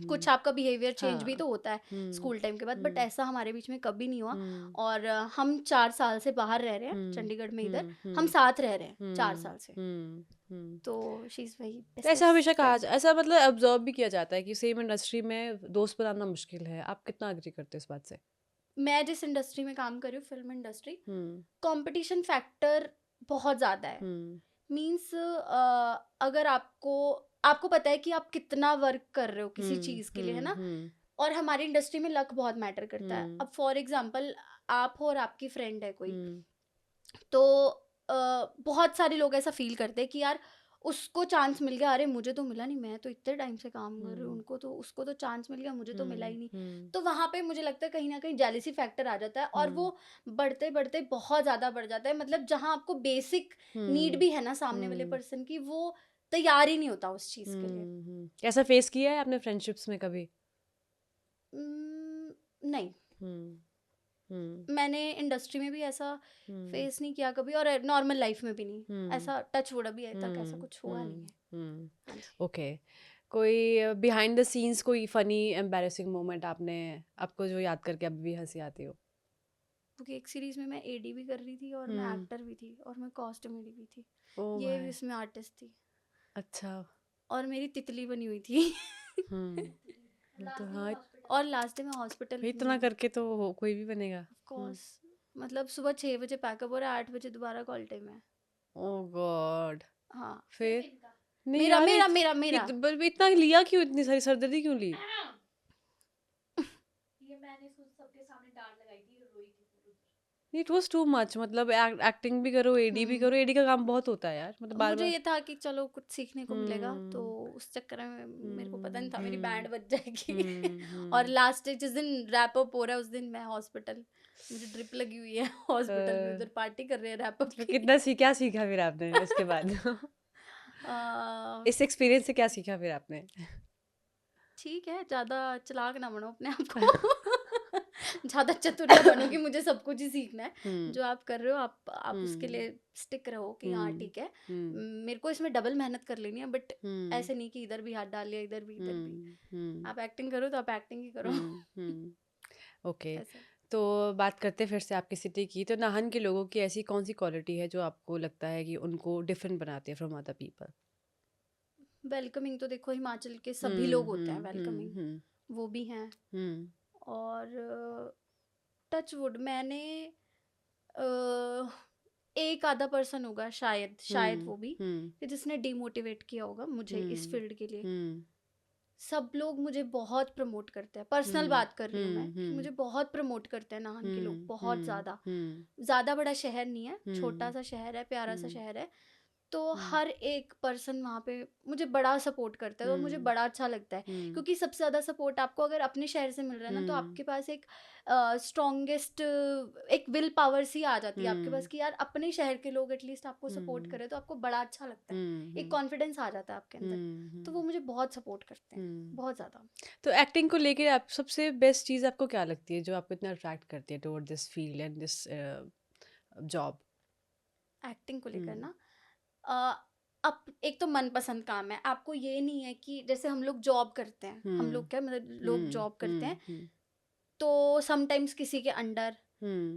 कुछ आपका बिहेवियर चेंज भी तो होता है स्कूल टाइम के बाद, बट ऐसा हमारे बीच में कभी नहीं हुआ। और हम 4 साल से बाहर रह रहे हैं चंडीगढ़ में, इधर हम साथ रह रहे हैं 4 साल से, तो शी इज वेरी, ऐसा हमेशा कहा, ऐसा मतलब ऑब्जर्व भी किया जाता है कि सेम इंडस्ट्री में दोस्त बनाना मुश्किल है। आप कितना एग्री करते हो इस बात से? मैं जिस इंडस्ट्री में काम कर रही हूँ, फिल्म इंडस्ट्री, कंपटीशन फैक्टर बहुत ज्यादा है। मीन्स अगर आपको पता है कि आप कितना वर्क कर रहे हो किसी चीज के लिए, है ना, और हमारी इंडस्ट्री में लक बहुत मैटर करता है। अब फॉर एग्जांपल आप हो और आपकी फ्रेंड है कोई, तो बहुत सारे लोग ऐसा फील करते हैं कि यार उसको चांस मिल गया, अरे मुझे तो मिला नहीं, मैं तो इतने टाइम से काम कर रही हूँ, उसको तो चांस मिल गया, मुझे तो मिला ही नहीं। तो वहां पे मुझे लगता है कहीं ना कहीं जेलिसी फैक्टर आ जाता है, और वो बढ़ते बढ़ते बहुत ज्यादा बढ़ जाता है। मतलब जहां आपको बेसिक नीड भी है ना सामने वाले पर्सन की, वो तैयार ही नहीं होता उस चीज के लिए। ऐसा फेस किया है आपने फ्रेंडशिप्स में कभी? नहीं, मैंने इंडस्ट्री में भी ऐसा फेस नहीं किया कभी, और नॉर्मल लाइफ में भी नहीं, ऐसा टच वुड अभी तक ऐसा कुछ हुआ नहीं है। ओके, कोई बिहाइंड द सीन्स कोई फनी एम्बैरेसिंग मोमेंट आपको जो याद करके अब भी हंसी आती हो? क्योंकि एक सीरीज में मैं एडी भी कर रही थी, और मैं एक्टर भी थी, और मैं कॉस्ट्यूमर भी थी, ये भी इसमें आर्टिस्ट थी। अच्छा। और मेरी तितली बनी हुई थी। तो हाँ, और लास्ट डे में हॉस्पिटल, इतना करके तो कोई भी बनेगा। ऑफ कोर्स, मतलब सुबह 6 बजे पैकअप हो रहा है, 8 बजे दोबारा कॉल टाइम है। ओह गॉड। हाँ, फिर नहीं मेरा यार, मेरा मेरा मेरा इतना लिया क्यों, इतनी सारी सरदर्दी क्यों ली? ये मैंने सबके सामने डांट लगाई थी, रोई थी। इट वाज टू मच, मतलब एक्टिंग भी करो, एडी भी करो, एडी का काम बहुत होता है यार, मतलब बार मुझे बार। ये था कि चलो कुछ सीखने को मिलेगा, तो उस चक्कर में मेरे को पता नहीं था मेरी बैंड बज जाएगी। और लास्ट जिस दिन रैप अप हो रहा है उस दिन मैं हॉस्पिटल, मुझे ड्रिप लगी हुई है हॉस्पिटल में, उधर पार्टी कर रहे हैं रैप अप की। क्या सीखा फिर आपने इसके बाद? इस एक्सपीरियंस से क्या सीखा फिर आपने? ठीक है, ज्यादा चालाक ना बनो अपने आप को। ज्यादा चतुर ना बनो कि मुझे सब कुछ ही सीखना है। जो आप कर रहे हो आप उसके लिए स्टिक रहो कि हाँ ठीक है, मेरे को इसमें डबल मेहनत कर लेनी है, बट ऐसे नहीं कि इधर भी हाथ डाल लिया, इधर भी। आप एक्टिंग करो तो आप एक्टिंग ही करो। ओके, तो बात करते हैं फिर से आपकी सिटी की। तो नाहन के लोगों की ऐसी कौन सी क्वालिटी है जो आपको लगता है कि उनको डिफरेंट बनाती है फ्रॉम अदर पीपल? वेलकमिंग तो देखो हिमाचल के सभी लोग होते हैं वेलकमिंग, वो भी हैं। और टच वुड मैंने एक आधा पर्सन होगा शायद वो भी कि जिसने डिमोटिवेट किया होगा मुझे इस फील्ड के लिए। सब लोग मुझे बहुत प्रमोट करते हैं, पर्सनल बात कर रही हूँ मैं कि मुझे बहुत प्रमोट करते हैं नाहन के लोग, बहुत ज्यादा बड़ा शहर नहीं है, छोटा सा शहर है, प्यारा सा शहर है, तो हर एक पर्सन वहाँ पे मुझे बड़ा सपोर्ट करता है और मुझे बड़ा अच्छा लगता है, क्योंकि सबसे ज़्यादा सपोर्ट आपको अगर अपने शहर से मिल रहा है ना, तो आपके पास एक स्ट्रॉन्गेस्ट एक विल पावर सी आ जाती है आपके पास कि यार अपने शहर के लोग एटलीस्ट आपको सपोर्ट करें, तो आपको बड़ा अच्छा लगता है, एक कॉन्फिडेंस आ जाता है आपके अंदर। तो वो मुझे बहुत सपोर्ट करते हैं, बहुत ज़्यादा। तो एक्टिंग को लेके आप सबसे बेस्ट चीज़ आपको क्या लगती है जो आपको इतना अट्रैक्ट करती है toward this field and this job? Acting को लेकर ना, अब एक तो मनपसंद काम है, आपको ये नहीं है कि जैसे हम लोग जॉब करते हैं, हम लोग क्या मतलब लोग जॉब करते हैं, तो समटाइम्स किसी के अंडर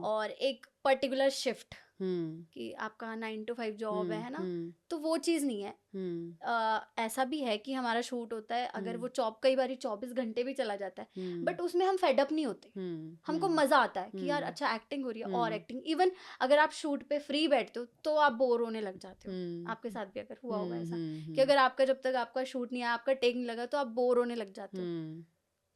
और एक पर्टिकुलर शिफ्ट कि आपका 9 to 5 जॉब है ना, तो वो चीज़ नहीं है। ऐसा भी है कि हमारा शूट होता है, अगर वो जॉब कई बार 24 घंटे भी चला जाता है, बट उसमें हम फेड अप नहीं होते, हमको मज़ा आता है कि यार अच्छा एक्टिंग हो रही है और एक्टिंग। इवन अगर आप शूट पे फ्री बैठते हो तो आप बोर होने लग जाते हो, आपके साथ भी अगर हुआ होगा ऐसा कि अगर आपका जब तक आपका शूट नहीं आया, आपका टेक नहीं लगा, तो आप बोर होने लग जाते हो।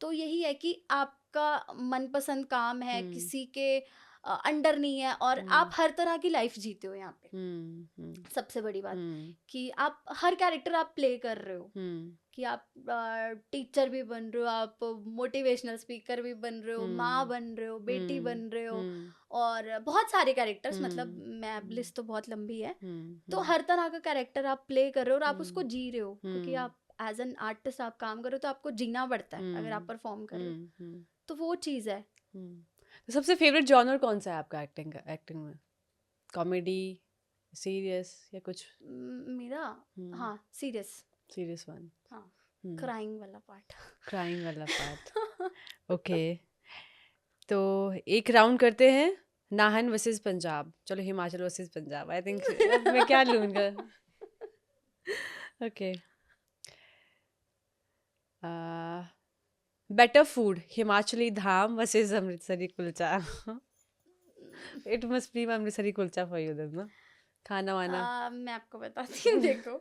तो यही है कि आपका मनपसंद काम है, किसी के अंडर नहीं है, और आप हर तरह की लाइफ जीते हो यहाँ पे। सबसे बड़ी बात कि आप हर कैरेक्टर आप प्ले कर रहे हो, कि आप टीचर भी बन रहे हो, आप मोटिवेशनल स्पीकर भी बन रहे हो, माँ बन रहे हो, बेटी बन रहे हो, और बहुत सारे कैरेक्टर्स, मतलब मैं लिस्ट तो बहुत लंबी है। तो हर तरह का कैरेक्टर आप प्ले कर रहे हो और आप उसको जी रहे हो, क्योंकि आप एज एन आर्टिस्ट आप काम करो तो आपको जीना पड़ता है अगर आप परफॉर्म कर रहे हो, तो वो चीज़ है। तो सबसे फेवरेट जॉनर कौन सा है आपका एक्टिंग में? कॉमेडी, सीरियस या कुछ? मेरा हाँ सीरियस सीरियस वन। हाँ, क्राइंग वाला पार्ट। क्राइंग वाला पार्ट। ओके, तो एक राउंड करते हैं, नाहन वर्सेस पंजाब। चलो Himachal versus Punjab, I think अब मैं क्या लूँ इनका। Okay, better food, Himachali dham versus Amritsari kulcha. It must be Amritsari kulcha for you then, ना? खाना वाना। मैं आपको बताती हूँ, देखो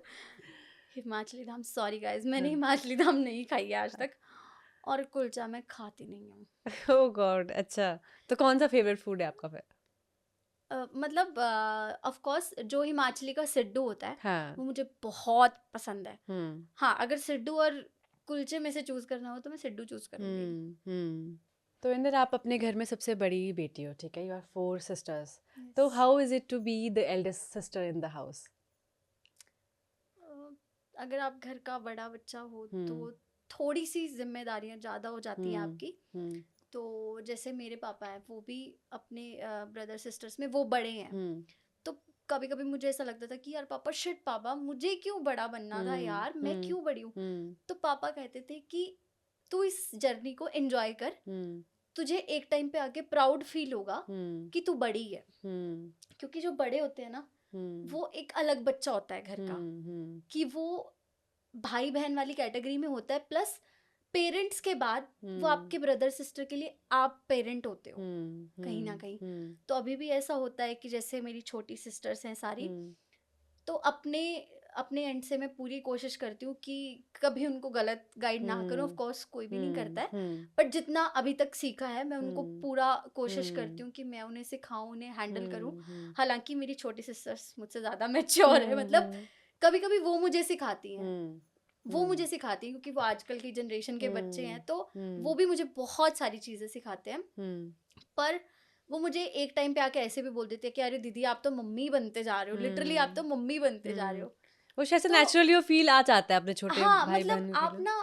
हिमाचली धाम, सॉरी गाइज मैंने हिमाचली धाम नहीं खाई है आज तक, और कुलचा मैं खाती नहीं हूँ। ओह गॉड, अच्छा, तो कौन सा फेवरेट फूड है आपका फिर? मतलब ऑफ कोर्स जो हिमाचली का सिड्डू होता है हाँ। वो मुझे बहुत पसंद है। हाँ, अगर सिड्डू और कुलचे में से चूज करना हो तो मैं सिड्डू चूज करूंगी। तो इंदर, आप अपने घर में सबसे बड़ी बेटी हो, ठीक है? यू आर 4 सिस्टर्स, तो how is it to be the eldest sister in the house? अगर आप घर का बड़ा बच्चा हो तो थोड़ी सी जिम्मेदारियां ज़्यादा हो जाती हैं आपकी। तो जैसे मेरे पापा हैं, वो भी अपने ब्रदर सिस्टर्स में वो बड़े हैं, तो कभी कभी मुझे ऐसा लगता था कि यार पापा, शिट पापा, मुझे क्यों बड़ा बनना था यार, मैं क्यों बड़ी हूँ। तो पापा कहते थे कि तू इस जर्नी को एंजॉय कर, तुझे एक टाइम पे आके प्राउड फील होगा कि तू बड़ी है। क्योंकि जो बड़े होते हैं ना, वो एक अलग बच्चा होता है घर का, कि वो भाई बहन वाली कैटेगरी में होता है, प्लस पेरेंट्स के बाद वो आपके ब्रदर सिस्टर के लिए आप पेरेंट होते हो कहीं ना कहीं। तो अभी भी ऐसा होता है कि जैसे मेरी छोटी सिस्टर्स हैं सारी, तो अपने अपने एंड से मैं पूरी कोशिश करती हूँ कि कभी उनको गलत गाइड ना करूँ। ऑफ कोर्स कोई भी नहीं करता है, बट जितना अभी तक सीखा है मैं उनको पूरा कोशिश करती हूँ कि मैं उन्हें सिखाऊं, उन्हें हैंडल करूँ। हालांकि मेरी छोटी सिस्टर्स मुझसे ज़्यादा मैच्योर है, मतलब कभी कभी वो मुझे सिखाती हैं, क्योंकि वो आजकल की जनरेशन के बच्चे हैं, तो वो भी मुझे बहुत सारी चीज़ें सिखाते हैं। पर वो मुझे एक टाइम पे आके ऐसे भी बोल देते हैं कि अरे दीदी आप तो मम्मी बनते जा रहे हो, लिटरली आप तो मम्मी बनते जा रहे हो। वो शायद से तो नेचुरली वो फील आ जाता है अपने छोटे हाँ, भाई मतलब बहनों के आप लिए। ना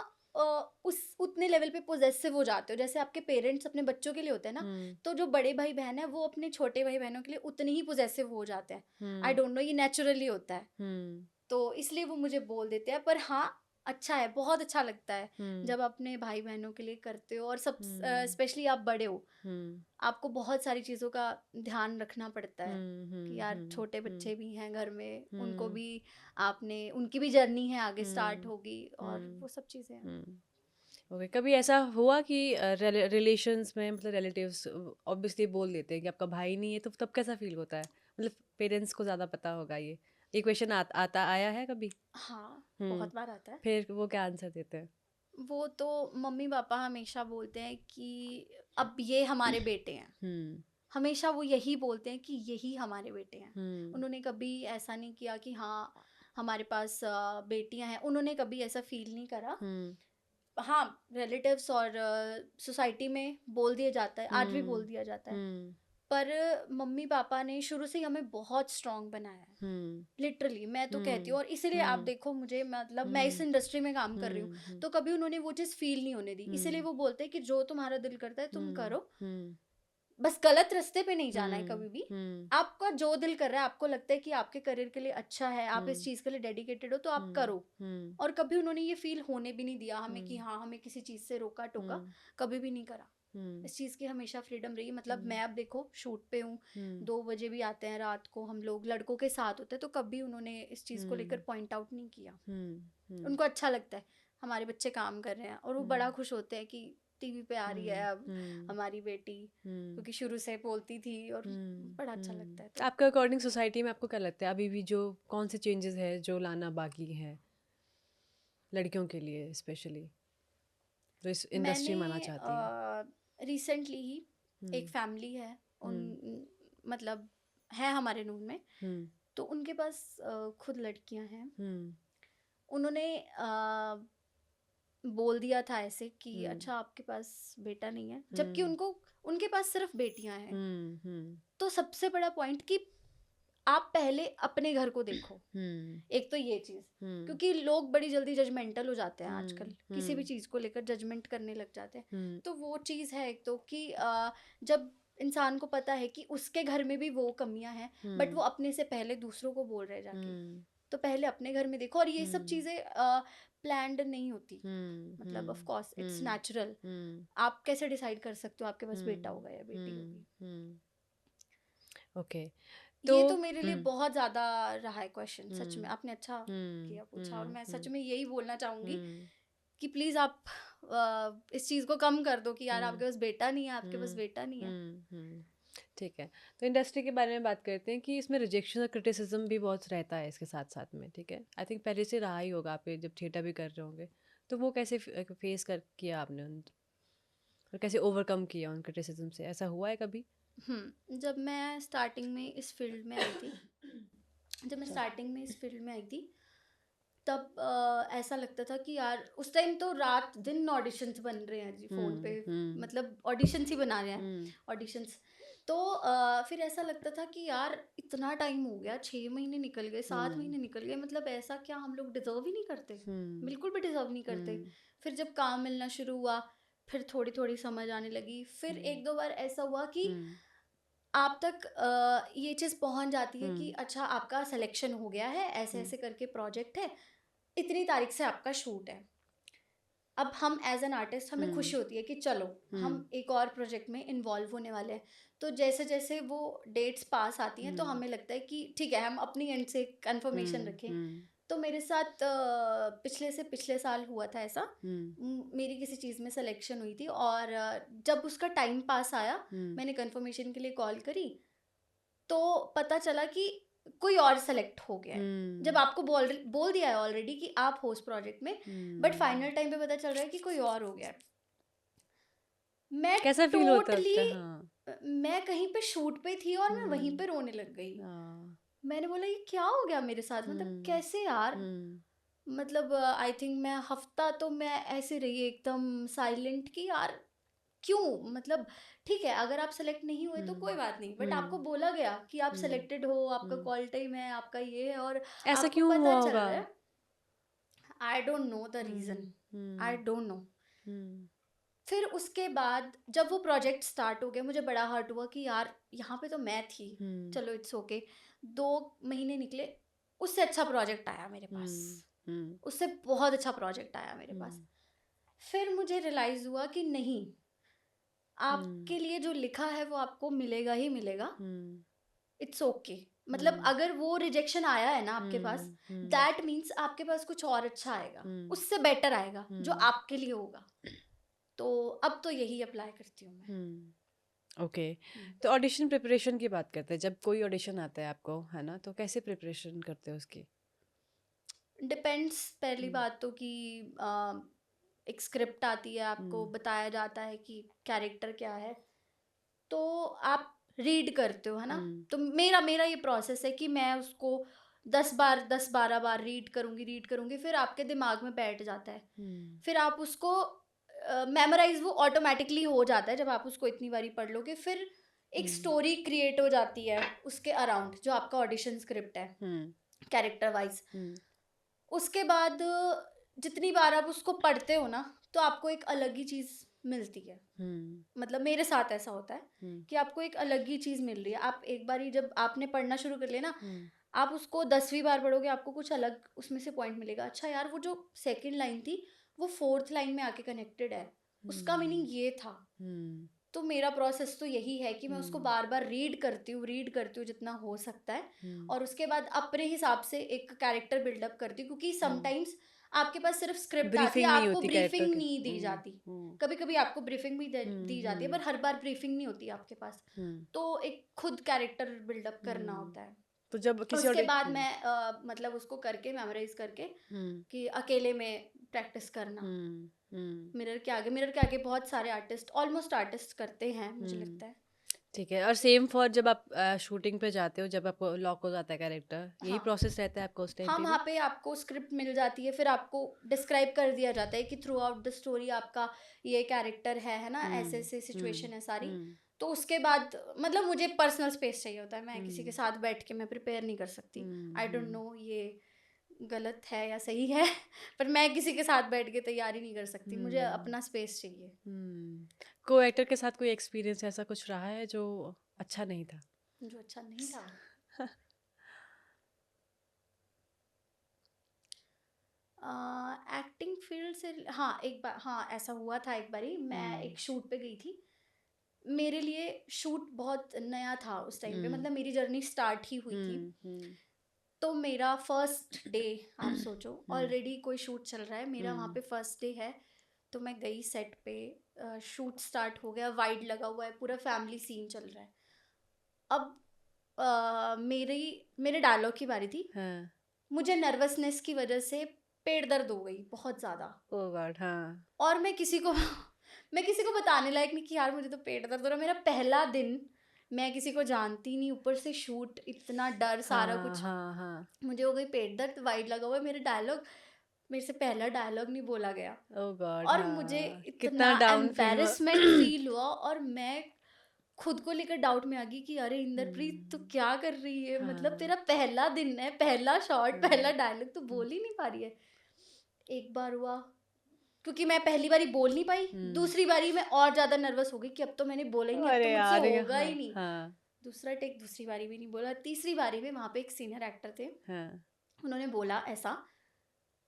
उस उतने लेवल पे पोजेसिव हो जाते हो, जैसे आपके पेरेंट्स अपने बच्चों के लिए होते हैं ना, तो जो बड़े भाई बहन है वो अपने छोटे भाई बहनों के लिए उतने ही पोजेसिव हो जाते हैं। आई डोंट नो, ये नेचुरली होता है, तो इसलिए वो मुझे बोल देते हैं। पर हाँ, अच्छा है, बहुत अच्छा लगता है जब अपने भाई बहनों के लिए करते हो, और सब स्पेशली आप बड़े हो, आपको बहुत सारी चीज़ों का ध्यान रखना पड़ता है कि यार छोटे बच्चे भी हैं घर में, उनको भी आपने, उनकी भी जर्नी है आगे स्टार्ट होगी, और वो सब चीज़ें हैं। ओके, कभी ऐसा हुआ कि रिलेशंस में, मतलब रिलेटिव्स ऑब्वियसली बोल देते हैं कि आपका भाई नहीं है, तो तब कैसा फील होता है? मतलब पेरेंट्स को ज़्यादा पता होगा, ये क्वेश्चन आता आया है कभी? हाँ, बहुत बार आता है। फिर वो क्या आंसर देते हैं? वो तो मम्मी पापा हमेशा बोलते हैं कि अब ये हमारे बेटे हैं, हमेशा वो यही बोलते हैं कि यही हमारे बेटे हैं। उन्होंने कभी ऐसा नहीं किया कि हाँ हमारे पास बेटियां हैं, उन्होंने कभी ऐसा फील नहीं करा। हाँ, रिलेटिव्स और सोसाइटी में बोल दिया जाता है, आज भी बोल दिया जाता है, पर मम्मी पापा ने शुरू से ही हमें बहुत स्ट्रांग बनाया है, लिटरली मैं तो कहती हूँ। और इसीलिए आप देखो मुझे, मतलब मैं इस इंडस्ट्री में काम कर रही हूँ तो कभी उन्होंने वो चीज़ फील नहीं होने दी। इसीलिए वो बोलते हैं कि जो तुम्हारा दिल करता है तुम करो, बस गलत रास्ते पे नहीं जाना है कभी भी। आपका जो दिल कर रहा है, आपको लगता है कि आपके करियर के लिए अच्छा है, आप इस चीज़ के लिए डेडिकेटेड हो, तो आप करो। और कभी उन्होंने ये फील होने भी नहीं दिया हमें कि हाँ हमें किसी चीज़ से रोका टोका, कभी भी नहीं करा। इस चीज़ की हमेशा फ्रीडम रही। मतलब मैं अब देखो शूट पे हूँ, 2 बजे भी आते हैं रात को, हम लोग लड़कों के साथ होते हैं, तो कभी उन्होंने इस चीज़ को लेकर पॉइंट आउट नहीं किया। उनको अच्छा लगता है हमारे बच्चे काम कर रहे हैं, और वो बड़ा खुश होते हैं कि टीवी पे आ रही है अब हमारी बेटी, क्योंकि शुरू से बोलती थी, और बड़ा अच्छा लगता है। तो आपके अकॉर्डिंग सोसाइटी में आपको क्या लगता है अभी भी जो कौन से चेंजेस है जो लाना बाकी है लड़कियों के लिए, स्पेशली जो इस इंडस्ट्री में आना चाहती है? मैंने रिसेंटली ही एक फैमिली है, उन मतलब है हमारे नून में, तो उनके पास खुद लड़कियां हैं। उन्होंने बोल दिया था ऐसे कि अच्छा आपके पास बेटा नहीं है, जबकि उनके पास सिर्फ बेटियां हैं। तो सबसे बड़ा पॉइंट कि आप पहले अपने घर को देखो। एक तो ये चीज, क्योंकि लोग बड़ी जल्दी जजमेंटल हो जाते हैं आजकल, किसी भी चीज को लेकर जजमेंट करने लग जाते हैं। तो वो चीज है एक तो कि जब इंसान को पता है कि उसके घर में भी वो कमियां हैं, बट वो अपने से पहले दूसरों को बोल रहे जाके, तो पहले अपने घर में देखो। और ये सब चीजें प्लान्ड नहीं होती, मतलब ऑफ कोर्स इट्स नेचुरल। आप कैसे डिसाइड कर सकते हो आपके पास बेटा होगा या बेटी होगी? ओके, ये तो मेरे लिए बहुत ज्यादा रहा है क्वेश्चन। सच में आपने अच्छा किया पूछा, और मैं सच में यही बोलना चाहूंगी कि प्लीज आप इस चीज को कम कर दो कि यार आपके पास बेटा नहीं है, आपके पास बेटा नहीं है। ठीक है, तो इंडस्ट्री के बारे में बात करते हैं कि इसमें रिजेक्शन और क्रिटिसिज्म भी बहुत रहता है इसके साथ साथ में। ठीक है, आई थिंक पहले से रहा ही होगा, आप जब थिएटर भी कर रहे होंगे, तो वो कैसे फेस कर किया आपने और कैसे ओवरकम किया उन क्रिटिसिज्म से? ऐसा हुआ है कभी? जब मैं स्टार्टिंग में इस फील्ड में आई थी, तब ऐसा लगता था कि यार उस टाइम तो रात दिन ऑडिशंस बन रहे हैं जी फोन पे, मतलब ऑडिशंस ही बना रहे हैं ऑडिशंस। तो फिर ऐसा लगता था कि यार इतना टाइम हो गया, 6 महीने निकल गए, 7 महीने निकल गए, मतलब ऐसा क्या हम लोग डिजर्व ही नहीं करते? बिल्कुल भी डिजर्व नहीं करते। फिर जब काम मिलना शुरू हुआ, फिर थोड़ी थोड़ी समझ आने लगी। फिर 1-2 बार ऐसा हुआ कि आप तक ये चीज़ पहुंच जाती है कि अच्छा आपका सिलेक्शन हो गया है, ऐसे ऐसे करके प्रोजेक्ट है, इतनी तारीख से आपका शूट है। अब हम एज एन आर्टिस्ट हमें खुशी होती है कि चलो हम एक और प्रोजेक्ट में इन्वॉल्व होने वाले हैं। तो जैसे जैसे वो डेट्स पास आती हैं तो हमें लगता है कि ठीक है हम अपनी एंड से कंफर्मेशन रखें। तो मेरे साथ पिछले से पिछले साल हुआ था ऐसा। मेरी किसी चीज़ में सिलेक्शन हुई थी, और जब उसका टाइम पास आया, मैंने कंफर्मेशन के लिए कॉल करी, तो पता चला कि कोई और सेलेक्ट हो गया है। जब आपको बोल दिया है ऑलरेडी कि आप हो उस प्रोजेक्ट में, बट फाइनल टाइम पे पता चल रहा है कि कोई और हो गया है। मैं कैसा फील होता टोटली है? हाँ, मैं कहीं पे शूट पे थी और मैं वहीं पे रोने लग गई। मैंने बोला ये क्या हो गया मेरे साथ, मतलब कैसे यार। मतलब आई थिंक मैं हफ्ता तो मैं ऐसे रही एकदम साइलेंट कि यार क्यों, मतलब ठीक है अगर आप सेलेक्ट नहीं हुए तो कोई बात नहीं, बट आपको बोला गया कि आप सेलेक्टेड हो, आपका कॉल टाइम है, आपका ये है, और ऐसा आपको क्यों पता हुआ चल होगा? रहा है। I don't know the reason, I don't know. फिर उसके बाद जब वो प्रोजेक्ट स्टार्ट हो गया, मुझे बड़ा हर्ट हुआ कि यार यहाँ पे तो मैं थी, चलो इट्स ओके। 2 महीने निकले, उससे अच्छा प्रोजेक्ट आया मेरे पास, उससे बहुत अच्छा प्रोजेक्ट आया मेरे पास। फिर मुझे रियलाइज हुआ कि नहीं, आपके लिए जो लिखा है वो आपको मिलेगा ही मिलेगा। इट्स ओके, मतलब अगर वो रिजेक्शन आया है ना आपके पास, दैट मीन्स आपके पास कुछ और अच्छा आएगा, उससे बेटर आएगा जो आपके लिए होगा। तो अब तो यही अप्लाई करती हूँ मैं। ओके, तो ऑडिशन प्रिपरेशन की बात करते हैं। जब कोई ऑडिशन आता है आपको, है ना, तो कैसे प्रिपरेशन करते हो उसकी? डिपेंड्स। पहली बात तो कि एक स्क्रिप्ट आती है, आपको बताया जाता है कि कैरेक्टर क्या है, तो आप रीड करते हो, है ना? हम्म, तो मेरा ये प्रोसेस है कि मैं उसको 10-12 बार रीड करूँगी, फिर आपके दिमाग में बैठ जाता है। फिर आप उसको मेमोराइज़ वो ऑटोमैटिकली हो जाता है जब आप उसको इतनी बारी पढ़ लोगे। फिर एक स्टोरी क्रिएट हो जाती है उसके अराउंड, जो आपका ऑडिशन स्क्रिप्ट है, कैरेक्टर वाइज़। उसके बाद जितनी बार आप उसको पढ़ते हो ना, तो आपको एक अलग ही चीज़ मिलती है। मतलब मेरे साथ ऐसा होता है कि आपको एक अलग ही चीज़ मिल रही है। आप एक बारी जब आपने पढ़ना शुरू कर लिया ना, आप उसको 10वीं बार पढ़ोगे, आपको कुछ अलग उसमें से पॉइंट मिलेगा। अच्छा यार, वो जो सेकंड लाइन थी, वो 4th लाइन में आके कनेक्टेड है, उसका मीनिंग ये था। तो मेरा प्रोसेस तो यही है कि मैं उसको बार-बार रीड करती हूँ जितना हो सकता है, और उसके बाद अपने हिसाब से एक कैरेक्टर बिल्डअप करती हूँ, क्योंकि समटाइम्स आपके पास सिर्फ स्क्रिप्ट आती है, ब्रीफिंग नहीं आपको होती कैरेक्टर ब्रीफिंग के। नहीं दी जाती। कभी-कभी आपको ब्रीफिंग भी दी जाती है, पर हर बार ब्रीफिंग नहीं होती आपके पास। तो एक खुद कैरेक्टर बिल्डअप करना होता है। तो जब किसी उसके बाद मैं मतलब उसको करके मेमोराइज करके कि अकेले में प्रैक्टिस करना मिरर के आगे बहुत सारे ऑलमोस्ट आर्टिस्ट करते हैं, मुझे लगता है। ठीक है। और सेम फॉर जब आप शूटिंग पे जाते हो, जब आपको लॉक हो जाता है कैरेक्टर, यही हाँ प्रोसेस रहता है आपका उस टाइम हाँ, पे भी? वहाँ पे आपको स्क्रिप्ट मिल जाती है, फिर आपको डिस्क्राइब कर दिया जाता है कि थ्रू आउट द स्टोरी आपका ये कैरेक्टर है ना, ऐसे ऐसे सिचुएशन है सारी। तो उसके बाद मतलब मुझे पर्सनल स्पेस चाहिए होता है, मैं किसी के साथ बैठ के मैं प्रिपेयर नहीं कर सकती। आई डोंट नो ये गलत है या सही है पर मैं किसी के साथ बैठ के तैयारी नहीं कर सकती, मुझे अपना स्पेस चाहिए। को एक्टर के साथ कोई एक्सपीरियंस ऐसा कुछ रहा है जो अच्छा नहीं था? जो अच्छा नहीं था, एक्टिंग फील्ड से, हाँ एक बार, हाँ ऐसा हुआ था। एक बारी मैं एक शूट पे गई थी। मेरे लिए शूट बहुत नया था उस टाइम पे, मतलब मेरी जर्नी स्टार्ट ही हुई थी। तो मेरा फर्स्ट डे, आप सोचो ऑलरेडी कोई शूट चल रहा है, मेरा वहाँ पे फर्स्ट डे है। तो मैं गई सेट पे, शूट स्टार्ट हो गया, वाइड लगा हुआ है, पूरा फैमिली सीन चल रहा है। अब मेरे डायलॉग की बारी थी। हाँ। मुझे नर्वसनेस की वजह से पेट दर्द हो गई बहुत ज़्यादा, ओह गॉड। हाँ। और मैं किसी को मैं किसी को बताने लायक नहीं कि यार मुझे तो पेट दर्द हो रहा है। मेरा पहला दिन, मैं किसी को जानती नहीं, ऊपर से शूट, इतना डर, सारा हाँ कुछ। हाँ हाँ। मुझे हो गई पेट दर्द, वाइड लगा हुआ है, मेरे से पहला डायलॉग नहीं बोला गया, ओह गॉड। और मुझे हाँ, कितना इतना डाउन फील हुआ। एम्बैरेसमेंट फील हुआ, और मैं खुद को लेकर डाउट में आ गई कि अरे इंद्रप्रीत तू क्या कर रही है, मतलब तेरा पहला दिन है, पहला शॉट, पहला डायलॉग, तू बोल ही नहीं पा रही है। एक बार हुआ, क्योंकि मैं पहली बारी बोल नहीं पाई, दूसरी बारी मैं और ज्यादा नर्वस हो गई कि अब तो मैंने बोला ही नहीं, अब तो अरे मुझसे यार। होगा ही नहीं। हाँ दूसरा टेक, दूसरी बारी भी नहीं बोला। तीसरी बारी में वहाँ पे एक सीनियर एक्टर थे, हाँ। उन्होंने बोला ऐसा,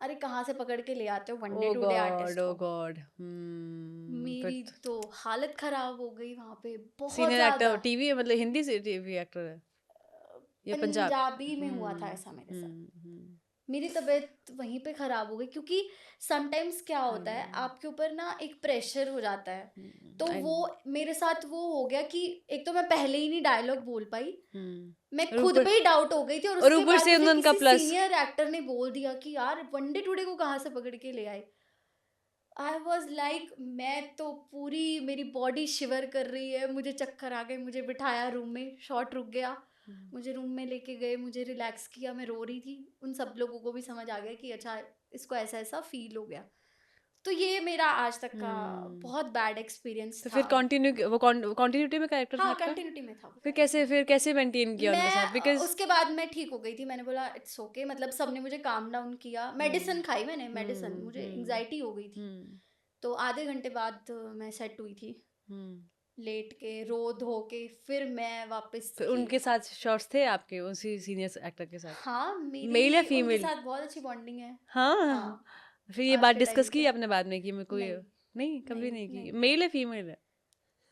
अरे कहाँ से पकड़ के ले आते हो one day oh today god, artist oh को। गॉड। मेरी फिर तो हालत खराब हो गई वहाँ पे बहुत सीनियर एक्टर ज्यादा। टीवी, मतलब हिंदी से टीवी एक्टर है या पंजाब? पंजाबी में हुआ था ऐसा मेरे साथ। मेरी तबीयत वहीं पे ख़राब हो गई, क्योंकि समटाइम्स क्या होता है, आपके ऊपर ना एक प्रेशर हो जाता है। तो वो मेरे साथ वो हो गया कि एक तो मैं पहले ही नहीं डायलॉग बोल पाई, मैं और खुद ऊपर, पे ही डाउट हो गई थी, और और उसके ऊपर बाद से मुझे उनका किसी प्लस। सीनियर एक्टर ने बोल दिया कि यार वन डे टुडे को कहाँ से पकड़ के ले आए। आई वॉज लाइक, मैं तो पूरी, मेरी बॉडी शिवर कर रही है, मुझे चक्कर आ गए, मुझे बिठाया रूम में, शॉट रुक गया, मुझे रूम में लेके गए, मुझे रिलैक्स किया, मैं रो रही थी। उन सब लोगों को भी समझ आ गया कि अच्छा इसको ऐसा ऐसा फील हो गया। तो ये मेरा आज तक का बहुत बैड एक्सपीरियंस तो था। फिर कंटिन्यू, वो कंटिन्यूटी में कैरेक्टर था हाँ, आपका? कंटिन्यूटी में था वो फिर कैरेक्टर। कैसे मेंटेन किया उनके साथ? मैं बिकॉज उसके बाद मैं ठीक हो गई थी, मैंने बोला इट्स ओके, मतलब सबने मुझे काम डाउन किया, मेडिसिन खाई मैंने, मेडिसिन, मुझे एंजाइटी हो गई थी। तो आधे घंटे बाद मैं सेट हुई थी, लेट के रो धो के फिर मैं वापस फिर की। उनके साथ शॉट्स थे आपके उसी सीनियर एक्टर के साथ? हाँ, मेल या मेरी उनके फीमेल? साथ बहुत अच्छी बॉन्डिंग है। हाँ। हाँ, फिर ये आज बात के डिस्कस टाइम की पे। आपने बाद में कि मेरे को ये? नहीं, नहीं, कभी नहीं, नहीं की। नहीं। मेल है फीमेल है?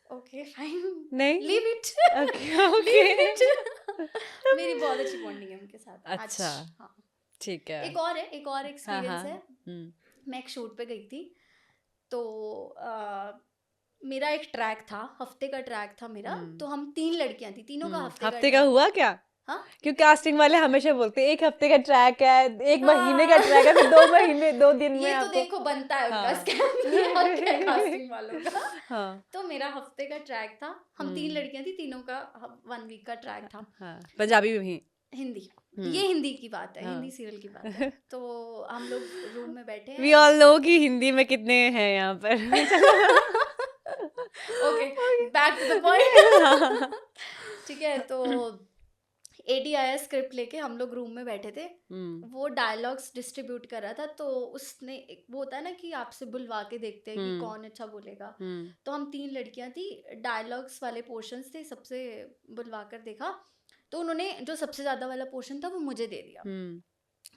ओके फाइन, नहीं। Leave it. Okay leave okay. It. मेरी बहुत अच्छी बॉन्डिंग है उनके साथ आज। अच्छा, हाँ, ठीक है। एक और हाँ एक्सपीरियंस हाँ। है। मैं एक शूट पे गई थी, तो मेरा एक ट्रैक था, हफ्ते का ट्रैक था मेरा। तो हम 3 लड़कियां थी, तीनों का हफ्ते का हफ्ते का ट्रैक। हुआ क्या? हाँ क्योंकि कास्टिंग वाले हमेशा बोलते हैं 1 हफ्ते का ट्रैक है, 1 महीने का ट्रैक है, फिर 2 महीने 2 दिन में ये तो आपको देखो बनता है उनका हाँ स्कैम, ये होता है कास्टिंग वालों का। हाँ तो मेरा हफ्ते का ट्रैक था, हम 3 हम्म लड़कियां थी, तीनों का 1 वीक का ट्रैक था। हाँ पंजाबी में ही हिंदी, हम्म ये हिंदी की बात है, हाँ हिंदी सीरियल की बात है। तो हम लोग रूम में बैठे वी हैं। ऑल नो कि हिंदी में कितने हैं यहाँ पर चलो okay, okay back to the point. हाँ ठीक है, तो एडी आया स्क्रिप्ट लेके, हम लोग रूम में बैठे थे। वो डायलॉग्स डिस्ट्रीब्यूट कर रहा था, तो उसने वो होता है ना कि आपसे बुलवा के देखते हैं कि कौन अच्छा बोलेगा। तो हम 3 लड़कियां थी, डायलॉग्स वाले पोर्शंस थे, सबसे बुलवा कर देखा, तो उन्होंने जो सबसे ज्यादा वाला पोर्शन था वो मुझे दे दिया।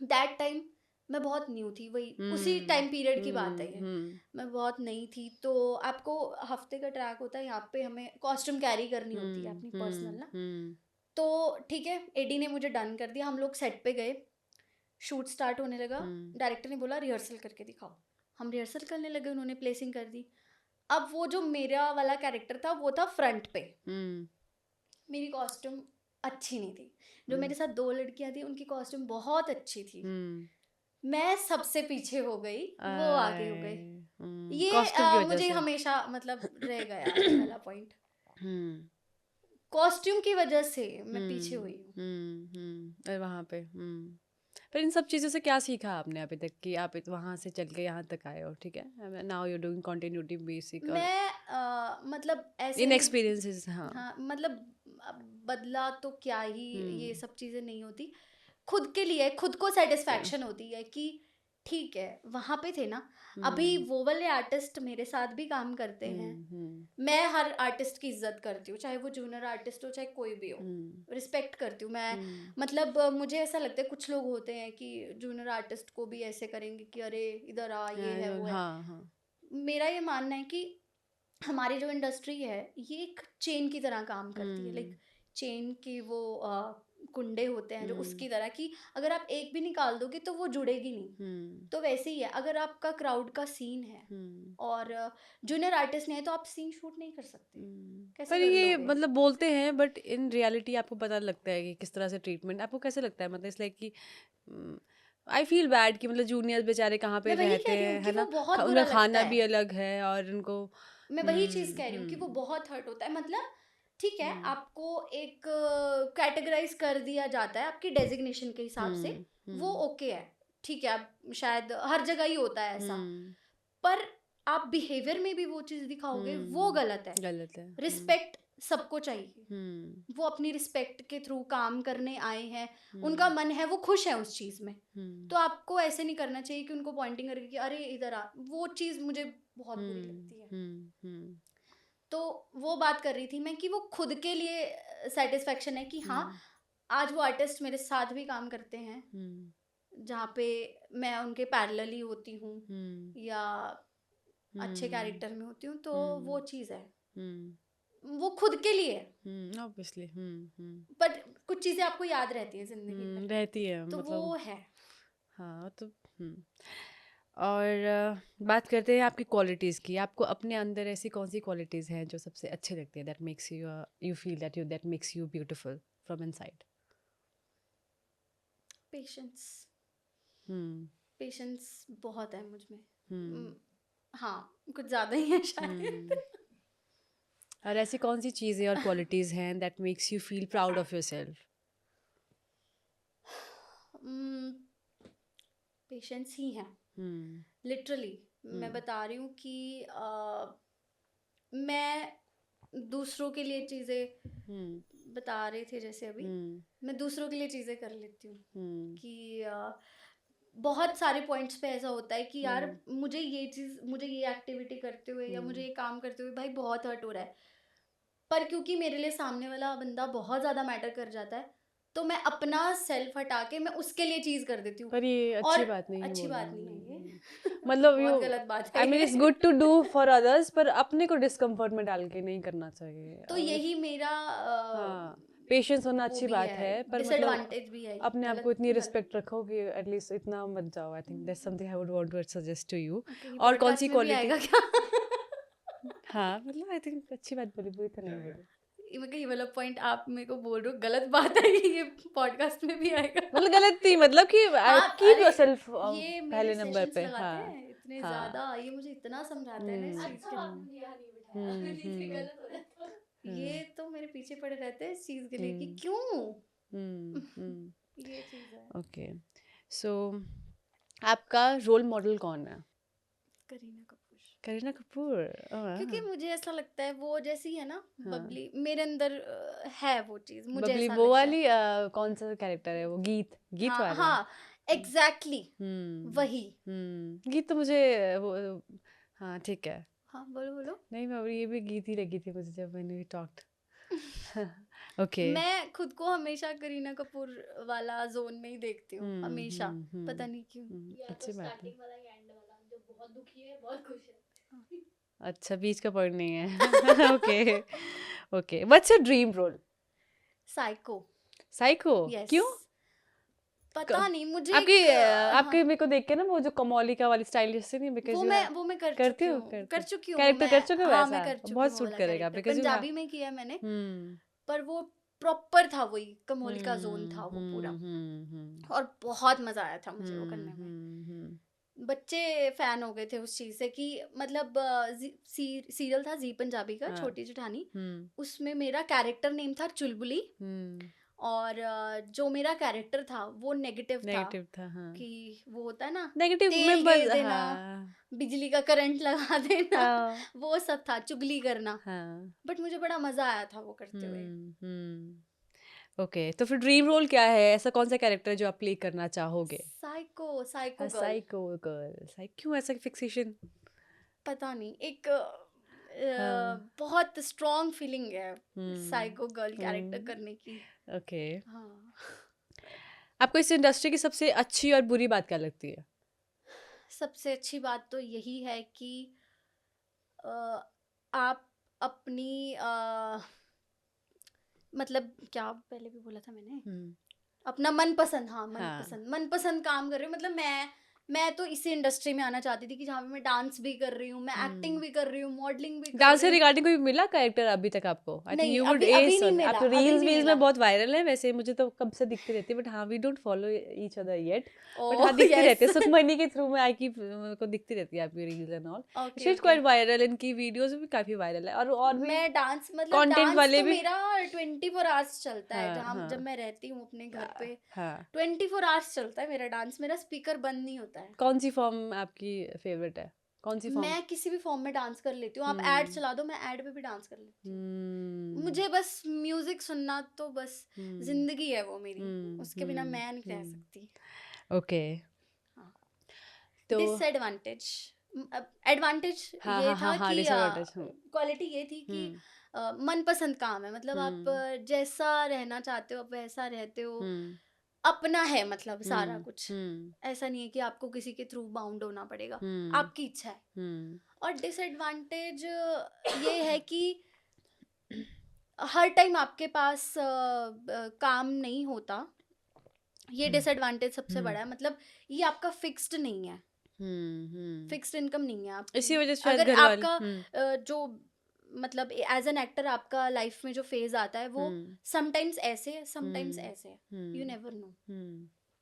दैट टाइम मैं बहुत न्यू थी, वही उसी टाइम पीरियड की बात है ये। मैं बहुत नई थी, तो आपको हफ्ते का ट्रैक होता है, यहाँ पे हमें कॉस्ट्यूम कैरी करनी होती है अपनी पर्सनल ना। तो ठीक है, एडी ने मुझे डन कर दिया, हम लोग सेट पे गए, शूट स्टार्ट होने लगा। डायरेक्टर ने बोला रिहर्सल करके दिखाओ, हम रिहर्सल करने लगे, उन्होंने प्लेसिंग कर दी। अब वो जो मेरा वाला कैरेक्टर था वो था फ्रंट पे, मेरी कॉस्ट्यूम अच्छी नहीं थी। जो मेरे साथ 2 लड़कियां थी उनकी कॉस्ट्यूम बहुत अच्छी थी, मैं सबसे पीछे हो गई, वो आगे हो गई। ये कॉस्ट्यूम की वजह मुझे से हमेशा मतलब रह गया ये वाला पॉइंट, कॉस्ट्यूम की वजह से मैं पीछे हुई हूँ। और वहाँ पे पर इन सब चीज़ों से क्या सीखा आपने अभी तक कि आप वहाँ से चल के यहाँ तक आए हो, ठीक है, now you doing continuity basic और मैं मतलब ऐसे इन नहीं, एक्सपीरियंसेस हाँ हाँ मतलब बदला तो क्या ही, ये सब चीज़ें नहीं होती, खुद के लिए खुद को सेटिस्फैक्शन होती है कि ठीक है वहाँ पे थे ना। अभी वो वाले आर्टिस्ट मेरे साथ भी काम करते हैं, मैं हर आर्टिस्ट की इज्जत करती हूँ, चाहे वो जूनियर आर्टिस्ट हो चाहे कोई भी हो, रिस्पेक्ट करती हूँ मैं। मतलब मुझे ऐसा लगता है कुछ लोग होते हैं कि जूनियर आर्टिस्ट को भी ऐसे करेंगे कि अरे इधर आ, ये है वो है। मेरा ये मानना है कि हमारी जो इंडस्ट्री है ये एक चेन की तरह काम करती है, लाइक चेन के वो कुंडे होते हैं जो उसकी तरह, कि अगर आप एक भी निकाल दोगे तो वो जुड़ेगी नहीं। तो वैसे ही है, अगर आपका क्राउड का सीन है और जूनियर आर्टिस्ट नहीं है तो आप सीन शूट नहीं कर सकते, कैसे पर कर ये लोगे? मतलब बोलते हैं बट इन रियलिटी आपको पता लगता है कि किस तरह से ट्रीटमेंट आपको कैसे लगता है, मतलब इस लाइक कि आई फील बैड कि मतलब जूनियर्स बेचारे कहाँ पे मैं वही रहते कह रही हूँ हैं, कि है वो ना, बहुत उनका बुरा लगता खाना भी है, अलग है और उनको मैं वही चीज कह रही हूँ कि वो बहुत हर्ट होता है। मतलब ठीक है, आपको एक कैटेगराइज कर दिया जाता है आपकी डेजिग्नेशन के हिसाब से, वो ओके है, ठीक है, अब शायद हर जगह ही होता है ऐसा, पर आप बिहेवियर में भी वो चीज दिखाओगे वो गलत है। गलत है। रिस्पेक्ट सबको चाहिए, वो अपनी रिस्पेक्ट के थ्रू काम करने आए हैं, उनका मन है वो खुश है उस चीज में, तो आपको ऐसे नहीं करना चाहिए कि उनको पॉइंटिंग करके कि अरे इधर आ, वो चीज मुझे बहुत बुरी लगती है। तो वो बात कर रही थी मैं कि वो खुद के लिए सेटिस्फेक्शन है कि हाँ आज वो आर्टिस्ट मेरे साथ भी काम करते हैं जहाँ पे मैं उनके पैरेलली होती हूँ या अच्छे कैरेक्टर में होती हूँ, तो वो चीज़ है, वो खुद के लिए ऑब्वियसली बट कुछ चीज़ें आपको याद रहती हैं जिंदगी में, रहती है तो मतलब वो है। हाँ तो और बात करते हैं आपकी क्वालिटीज़ की, आपको अपने अंदर ऐसी कौन सी क्वालिटीज़ हैं जो सबसे अच्छी लगती है, that makes you you feel that makes you beautiful from inside? Patience, patience बहुत है मुझ में, हाँ कुछ ज़्यादा ही है शायद। और ऐसी कौन सी चीज़ें और क्वालिटीज़ हैं that makes you feel proud of yourself? Patience ही है, लिटरली मैं बता रही हूँ कि मैं दूसरों के लिए चीज़ें बता रहे थे जैसे अभी, मैं दूसरों के लिए चीज़ें कर लेती हूँ कि बहुत सारे पॉइंट्स पे ऐसा होता है कि यार मुझे ये चीज़, मुझे ये एक्टिविटी करते हुए या मुझे ये काम करते हुए भाई बहुत हर्ट हो रहा है, पर क्योंकि मेरे लिए सामने वाला बंदा बहुत ज़्यादा मैटर कर जाता है तो मैं अपना सेल्फ हटा के मैं उसके लिए चीज़ कर देती हूँ। पर ये और अच्छी बात नहीं है, अच्छी बात बोलना नहीं है ये मतलब यू बहुत गलत बात है आई मीन ये। It's good to do for others, पर अपने को डिस्कम्फर्ट में डाल के नहीं करना चाहिए। तो यही मेरा हाँ पेशेंस होना अच्छी बात है, पर मतलब डिसएडवांटेज भी है, अपने आप को इतनी रिस्पेक्ट रखो कि एटलीस्ट इतना मत जाओ। I think that's something I would want to suggest to you. और कौन सी क्वालिटी? आएगा क्या? हाँ मतलब आई थिंक अच्छी बात बोली, बुरी तो नहीं बोली। मतलब ये वाला पॉइंट आप मेरे को बोल रहे हो, गलत बात है ये पॉडकास्ट में भी आएगा। मतलब गलत नहीं, मतलब कि हाँ, कीप अरे योरसेल्फ ये मेरे पहले नंबर सेशंस पे। लगाते हाँ हैं इतने हाँ ज्यादा, ये मुझे इतना समझाते हैं ना इस चीज के लिए। हम्म ये तो मेरे पीछे पड़े रहते हैं इस चीज के लिए कि हम्म क्यों। ये चीज है। ओके, सो आपका रोल मॉडल कौन है? करीना कपूर, करीना कपूर। क्योंकि मुझे ऐसा लगता है वो जैसी है ना, हाँ। बबली, मेरे अंदर है वो चीज, मुझे बबली ऐसा वो लगता है। वाली कौन सा कैरेक्टर है वो, गीत हाँ वाला? हाँ, एग्जैक्टली वही। गीत तो मुझे वो, हाँ ठीक है। हाँ बोलो बोलो। नहीं, मैं ये भी गीत ही लगी थी मुझे जब मैंने भी टॉक्ड। ओके। मैं खुद को हमेशा करीना कपूर वाला जोन में ही देखती हूँ, हमेशा, पता नहीं क्यों। अच्छी बात है। अच्छा, बीच का पॉइंट नहीं है। Okay okay, what's your dream role? Psycho. Psycho? Yes. क्यों? पता नहीं, मुझे आपकी एक आपके मेरे को देख के ना वो जो कमौलिका वाली स्टाइल जैसे नहीं, बिकॉज वो मैं कर करती चुकी हो, हूँ, कैरेक्टर कर चुके हो हाँ वैसा, मैं कर चुकी बहुत हूँ वो सूट वाला करेगा कैरेक्टर, बिकॉज यू पंजाबी में किया है मैंने, पर वो प्रॉपर था, वही कमोल का जोन था वो पूरा, और बहुत मजा आया था मुझे वो करने में। बच्चे फैन हो गए थे उस चीज से कि मतलब सीरियल था जी पंजाबी का, छोटी जेठानी, उसमें मेरा कैरेक्टर नेम था चुलबुली, और जो मेरा कैरेक्टर था वो नेगेटिव था, हाँ। कि वो होता है ना नेगेटिव तेल में गिर देना, हाँ, बिजली का करंट लगा देना, हाँ, वो सब था, चुगली करना, हाँ। बट मुझे बड़ा मजा आया था वो करते हुए। ओके, तो फिर ड्रीम रोल क्या है? ऐसा कौन सा कैरेक्टर जो आप प्ले करना चाहोगे? Psycho girl. साइको गर्ल, क्यों ऐसा फिक्सेशन? पता नहीं, एक हाँ। बहुत स्ट्रॉन्ग फीलिंग है साइको गर्ल कैरेक्टर करने की। ओके, हाँ। आपको इस इंडस्ट्री की सबसे अच्छी और बुरी बात क्या लगती है? सबसे अच्छी बात तो यही है कि आप अपनी मतलब क्या पहले भी बोला था मैंने, अपना मनपसंद, हाँ मनपसंद काम कर रही हूँ, मतलब मैं तो इसी इंडस्ट्री में आना चाहती थी कि जहाँ पे मैं डांस भी कर रही हूँ, मैं एक्टिंग भी कर रही हूँ, मॉडलिंग भी कर डांस से रही हूँ। रिगार्डिंग कोई मिला कैरेक्टर अभी तक आपको? आई थिंक नहीं, यू वुड अभी नहीं मिला, आप तो अभी रील्स नहीं वील्स मिला। में बहुत वायरल है वैसे, मुझे तो कब से दिखती रहती है, बट हाँ we don't follow each other yet, but हाँ दिखती रहती है सुखमनी के थ्रू में, आई की को दिखती रहती है आपकी reels and all, she is quite viral, इनकी वीडियोस भी काफी वायरल है, और भी मैं डांस, मतलब कंटेंट डांस वाले तो भी। मेरा 24 आवर्स चलता है, हाँ जहाँ जब हाँ मैं रहती हूँ अपने घर पे, हाँ। 24 आवर्स चलता है मेरा डांस, मेरा स्पीकर बंद नहीं होता है। कौन सी फॉर्म आपकी फेवरेट है? कौन सी फॉर्म? मैं किसी भी फॉर्म में डांस कर लेती हूँ, आप ऐड चला दो, मैं ऐड पे भी डांस कर लेती हूँ। मुझे बस म्यूजिक सुनना तो बस जिंदगी है वो मेरी, उसके बिना मैं नहीं रह सकती। ओके, तो डिसएडवांटेज, एडवांटेज ये था कि क्वालिटी ये थी कि मनपसंद काम है, मतलब आप जैसा रहना चाहते हो आप वैसा रहते हो, अपना है, मतलब सारा कुछ, ऐसा नहीं है कि आपको किसी के थ्रू बाउंड होना पड़ेगा, आपकी इच्छा है। और डिसएडवांटेज ये है कि हर टाइम आपके पास काम नहीं होता, ये डिसएडवांटेज सबसे बड़ा है, मतलब ये आपका फिक्स्ड नहीं है, फिक्स्ड इनकम नहीं है आप, इसी वजह से अगर घर वाले आपका जो मतलब एज एन एक्टर आपका लाइफ में जो फेज आता है वो समटाइम्स ऐसे है, समटाइम्स ऐसे है, यू नेवर नो।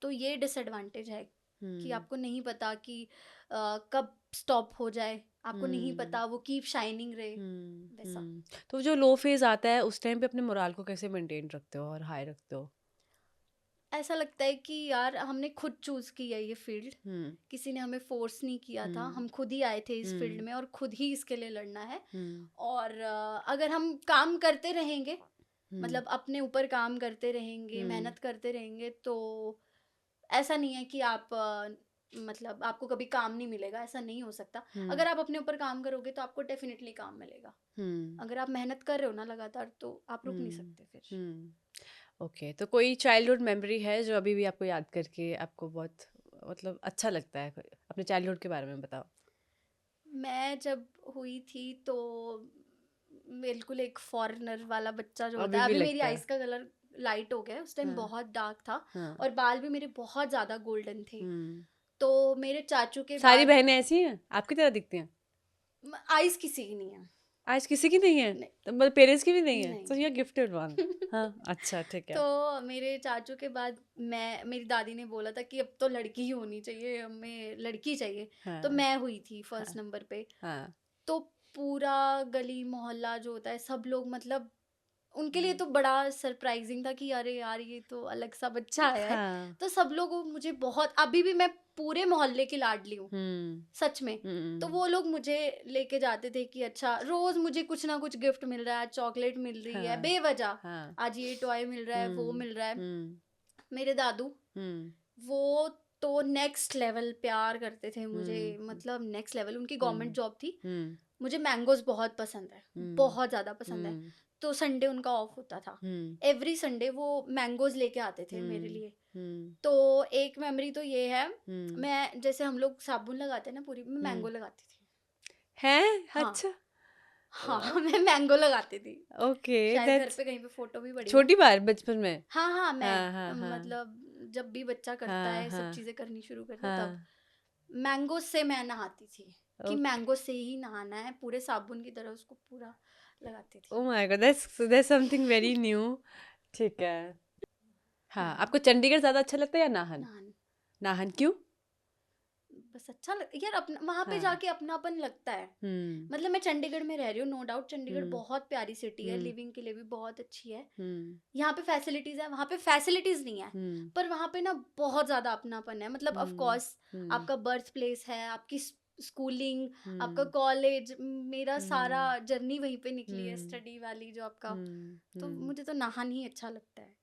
तो ये डिसएडवांटेज है कि आपको नहीं पता कि कब स्टॉप हो जाए, आपको नहीं पता, वो कीप शाइनिंग रहे, वैसा। तो जो लो फेज आता है उस टाइम पे अपने मोराल को कैसे मेंटेन रखते हो और हाई रखते हो? ऐसा लगता है कि यार हमने खुद चूज किया ये फील्ड, किसी ने हमें फोर्स नहीं किया था, हम खुद ही आए थे इस फील्ड में और खुद ही इसके लिए लड़ना है, और अगर हम काम करते रहेंगे, मतलब अपने ऊपर काम करते रहेंगे, मेहनत करते रहेंगे, तो ऐसा नहीं है कि आप मतलब आपको कभी काम नहीं मिलेगा, ऐसा नहीं हो सकता। अगर आप अपने ऊपर काम करोगे तो आपको डेफिनेटली काम मिलेगा, अगर आप मेहनत कर रहे हो ना लगातार तो आप रुक नहीं सकते फिर। ओके, तो कोई चाइल्डहुड मेमोरी है जो अभी भी आपको याद करके आपको बहुत मतलब अच्छा लगता है? अपने चाइल्डहुड के बारे में बताओ। मैं जब हुई थी तो बिल्कुल एक फॉरेनर वाला बच्चा जो होता है, अभी मेरी आइज का कलर लाइट हो गया है, उस टाइम बहुत डार्क था, और बाल भी मेरे बहुत ज्यादा गोल्डन थे, तो मेरे चाचू के सारी बहनें ऐसी हैं आपकी तरह दिखती हैं? आइज किसी की नहीं है, आज किसी की नहीं है? नहीं। तो मतलब पेरेंट्स की भी नहीं है? नहीं। So you are gifted one. हाँ, अच्छा ठीक है। तो मेरे चाचू के बाद मेरी दादी ने बोला था कि अब तो लड़की ही होनी चाहिए, हमें लड़की चाहिए। तो हाँ, मैं हुई थी फर्स्ट हाँ, नंबर पे। हाँ। तो पूरा गली मोहल्ला जो होता है सब लोग मतलब उनके लिए हुँ। तो बड़ा सरप्राइजिंग था कि अरे यार ये तो अलग सा बच्चा आया है। हाँ। तो सब लोग मुझे बहुत, अभी भी मैं पूरे मोहल्ले की लाडली हूँ हुँ, सच में। तो हुँ। वो लोग मुझे लेके जाते थे कि अच्छा रोज मुझे कुछ ना कुछ गिफ्ट मिल रहा है, चॉकलेट मिल रही है हाँ, बेवजह, हाँ। आज ये टॉय मिल रहा है, वो हुँ, मिल रहा है। हुँ, मेरे दादू, हुँ, वो तो नेक्स्ट लेवल प्यार करते थे मुझे, हुँ, मतलब नेक्स्ट लेवल। उनकी गवर्नमेंट हुँ, जॉब थी। हुँ, मुझे मैंगोज बहुत पसंद है, हुँ, बहुत ज़्यादा पसंद है। हुँ, तो संडे उनका ऑफ होता था। हुँ, एवरी संडे वो मैंगोज लेके आते थे मेरे हुँ, लिए। हुँ, तो एक मेमोरी तो ये है, हुँ, मैं जैसे हम लोग साबुन लगाते हैं ना पूरी, मैं मैंगो हुँ। लगाती थी। हैं? हाँ, अच्छा। हाँ, मैं मैंगो लगाती थी। ओके, शायद घर दैट्स पे कहीं पे फोटो भी पड़ी हो। छोटी बार बचपन में? हाँ, हाँ, हाँ, मैं हाँ, हाँ। मतलब जब भी बच्चा करता हाँ, है, सब हाँ, चीज़ें करनी शुरू करता है तब। हाँ। मैंगो से मैं नहाती थी कि ओके। मैंगो से ही नहाना है, पूरे साबुन की तरह उसको पूरा लगाती थी। Oh my God! That's something very new. ठीक है। हाँ, हाँ, आपको चंडीगढ़ ज़्यादा अच्छा लगता है या नाहन? नहान नाहन क्यों? बस अच्छा लग यार, अपना वहाँ पे हाँ। जाके अपनापन लगता है। हुँ, मतलब मैं चंडीगढ़ में रह रही हूँ, नो डाउट चंडीगढ़ हुँ, बहुत प्यारी सिटी है, हुँ, लिविंग के लिए भी बहुत अच्छी है। हुँ, यहाँ पे फैसिलिटीज़ है, वहाँ पे फैसिलिटीज़ नहीं है। हुँ, पर वहाँ पे ना बहुत ज़्यादा अपनापन है, मतलब ऑफ हुँ, कोर्स हुँ, आपका बर्थ प्लेस है, आपकी स्कूलिंग, आपका हुँ, कॉलेज, मेरा सारा हुँ, जर्नी वहीं पे निकली है, हुँ, स्टडी वाली जो आपका। हुँ, तो हुँ, मुझे तो नाहन ही अच्छा लगता है।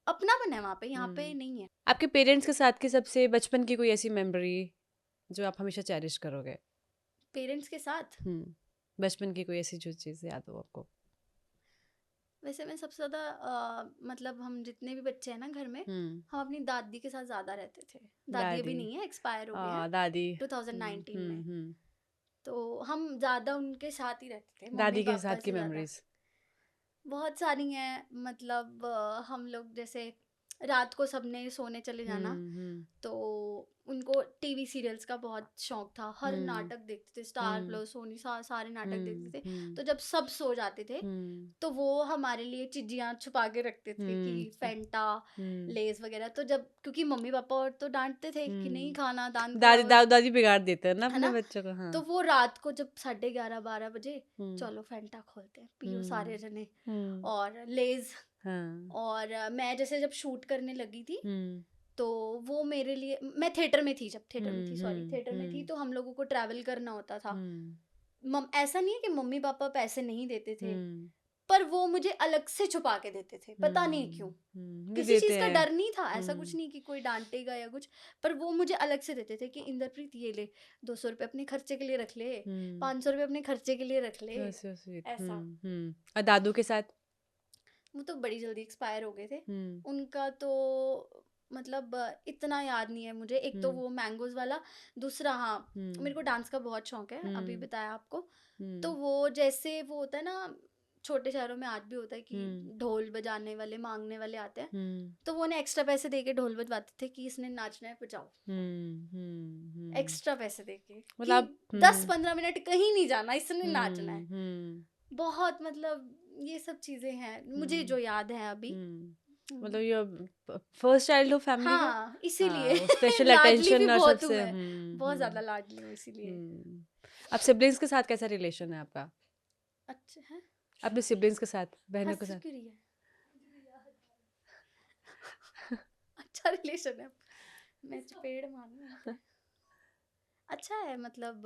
अपनापन है वहाँ पे, यहाँ पे हुँ। नहीं है। आपके पेरेंट्स के साथ की सबसे बचपन की कोई ऐसी मेमोरी जो आप हमेशा चेरिश करोगे? पेरेंट्स के साथ हुँ, बचपन की कोई ऐसी जो चीज़ याद हो आपको? वैसे मैं सबसे ज़्यादा मतलब हम जितने भी बच्चे हैं ना घर में, हुँ, हम अपनी दादी के साथ ज़्यादा रहते थे। दादी अभी दादी। नहीं है, एक्सपायर हो गए हैं दादी। हुँ, 2019 हुँ, में। हुँ। तो हम ज़्यादा उनके साथ ही रहते थे, मम्मी दादी के पापा साथ की से ज़्यादा। मेमोरीज़? बहुत सारी हैं, मतलब हम लोग जैसे रात को सबने सोने चले जाना, हुँ, हुँ, तो उनको टीवी सीरियल्स का बहुत शौक था। हर हुँ, नाटक देखते थे, स्टार हुँ, प्लस, सोनी, सारे नाटक हुँ, देखते थे। हुँ, तो जब सब सो जाते थे, हुँ, तो वो हमारे लिए चीज़ियाँ छुपा के रखते थे कि हुँ, फैंटा, हुँ, लेज़ वगैरह। तो जब क्योंकि मम्मी पापा और तो डांटते थे कि नहीं हुँ। खाना, दांत खराब दादी हो, दादी बिगाड़ देते हैं ना है अपने ना? बच्चों को। हाँ। तो वो रात को जब 11:30-12 बजे, हुँ, चलो फैंटा खोलते हैं, पियो सारे हुँ, जने, हुँ, और लेज़। हाँ, और मैं जैसे जब शूट करने लगी थी, हुँ, तो वो मेरे लिए, मैं थिएटर में थी, जब थिएटर में हुँ, थी, सॉरी, हुँ, थिएटर में थी, हुँ, तो हम लोगों को ट्रैवल करना होता था। हुँ, ऐसा नहीं है कि मम्मी पापा पैसे नहीं देते थे, हुँ, पर वो मुझे अलग से छुपा के देते थे, पता नहीं क्यों। ये किसी चीज देते का हैं। डर नहीं था, ऐसा कुछ हुँ, नहीं कि कोई डांटेगा या कुछ। पर वो मुझे अलग से देते थे कि इंद्रप्रीत ये ले, 200 रुपये अपने खर्चे के लिए रख ले, हुँ, 500 रुपये अपने खर्चे के लिए रख ले। So sweet. ऐसा। और दादू के साथ? वो तो बड़ी जल्दी एक्सपायर हो गए थे। हुँ, उनका तो मतलब इतना याद नहीं है मुझे। एक तो हुँ, वो मैंगोज़ वाला, दूसरा हाँ, हुँ, मेरे को डांस का बहुत शौक है, अभी हुँ, बताया आपको। तो हुँ, वो जैसे वो होता है ना, छोटे शहरों में आज भी होता है कि हुँ, ढोल बजाने वाले, माँगने वाले आते हैं। हुँ, तो वो उन्हें एक्स्ट्रा पैसे दे के ढोल बजवाते थे कि इसने नाचना है, बजाओ। हुँ, हुँ, हुँ। एक्स्ट्रा पैसे दे के मतलब कि आप 10-15 मिनट कहीं नहीं जाना, इसने नाचना है। हुँ, हुँ, बहुत मतलब ये सब चीज़ें हैं, मुझे हुँ, जो याद है अभी। हुँ। मतलब हुँ। ये फर्स्ट चाइल्ड हो फैमिली का? हाँ, इसीलिए हाँ, वो स्पेशल लाडली भी अटेंशन और बहुत हूँ सबसे मैं, बहुत ज़्यादा लाडली हूँ इसीलिए। आप सिबलिंग्स के साथ कैसा रिलेशन है आपका? अच्छा है, अपने सिबलिंग्स के साथ, बहनों के हँस साथ? क्यों रही है? अच्छा रिलेशन है, मैं चपेड़ मारूँ यहाँ पे। अच्छा है, मतलब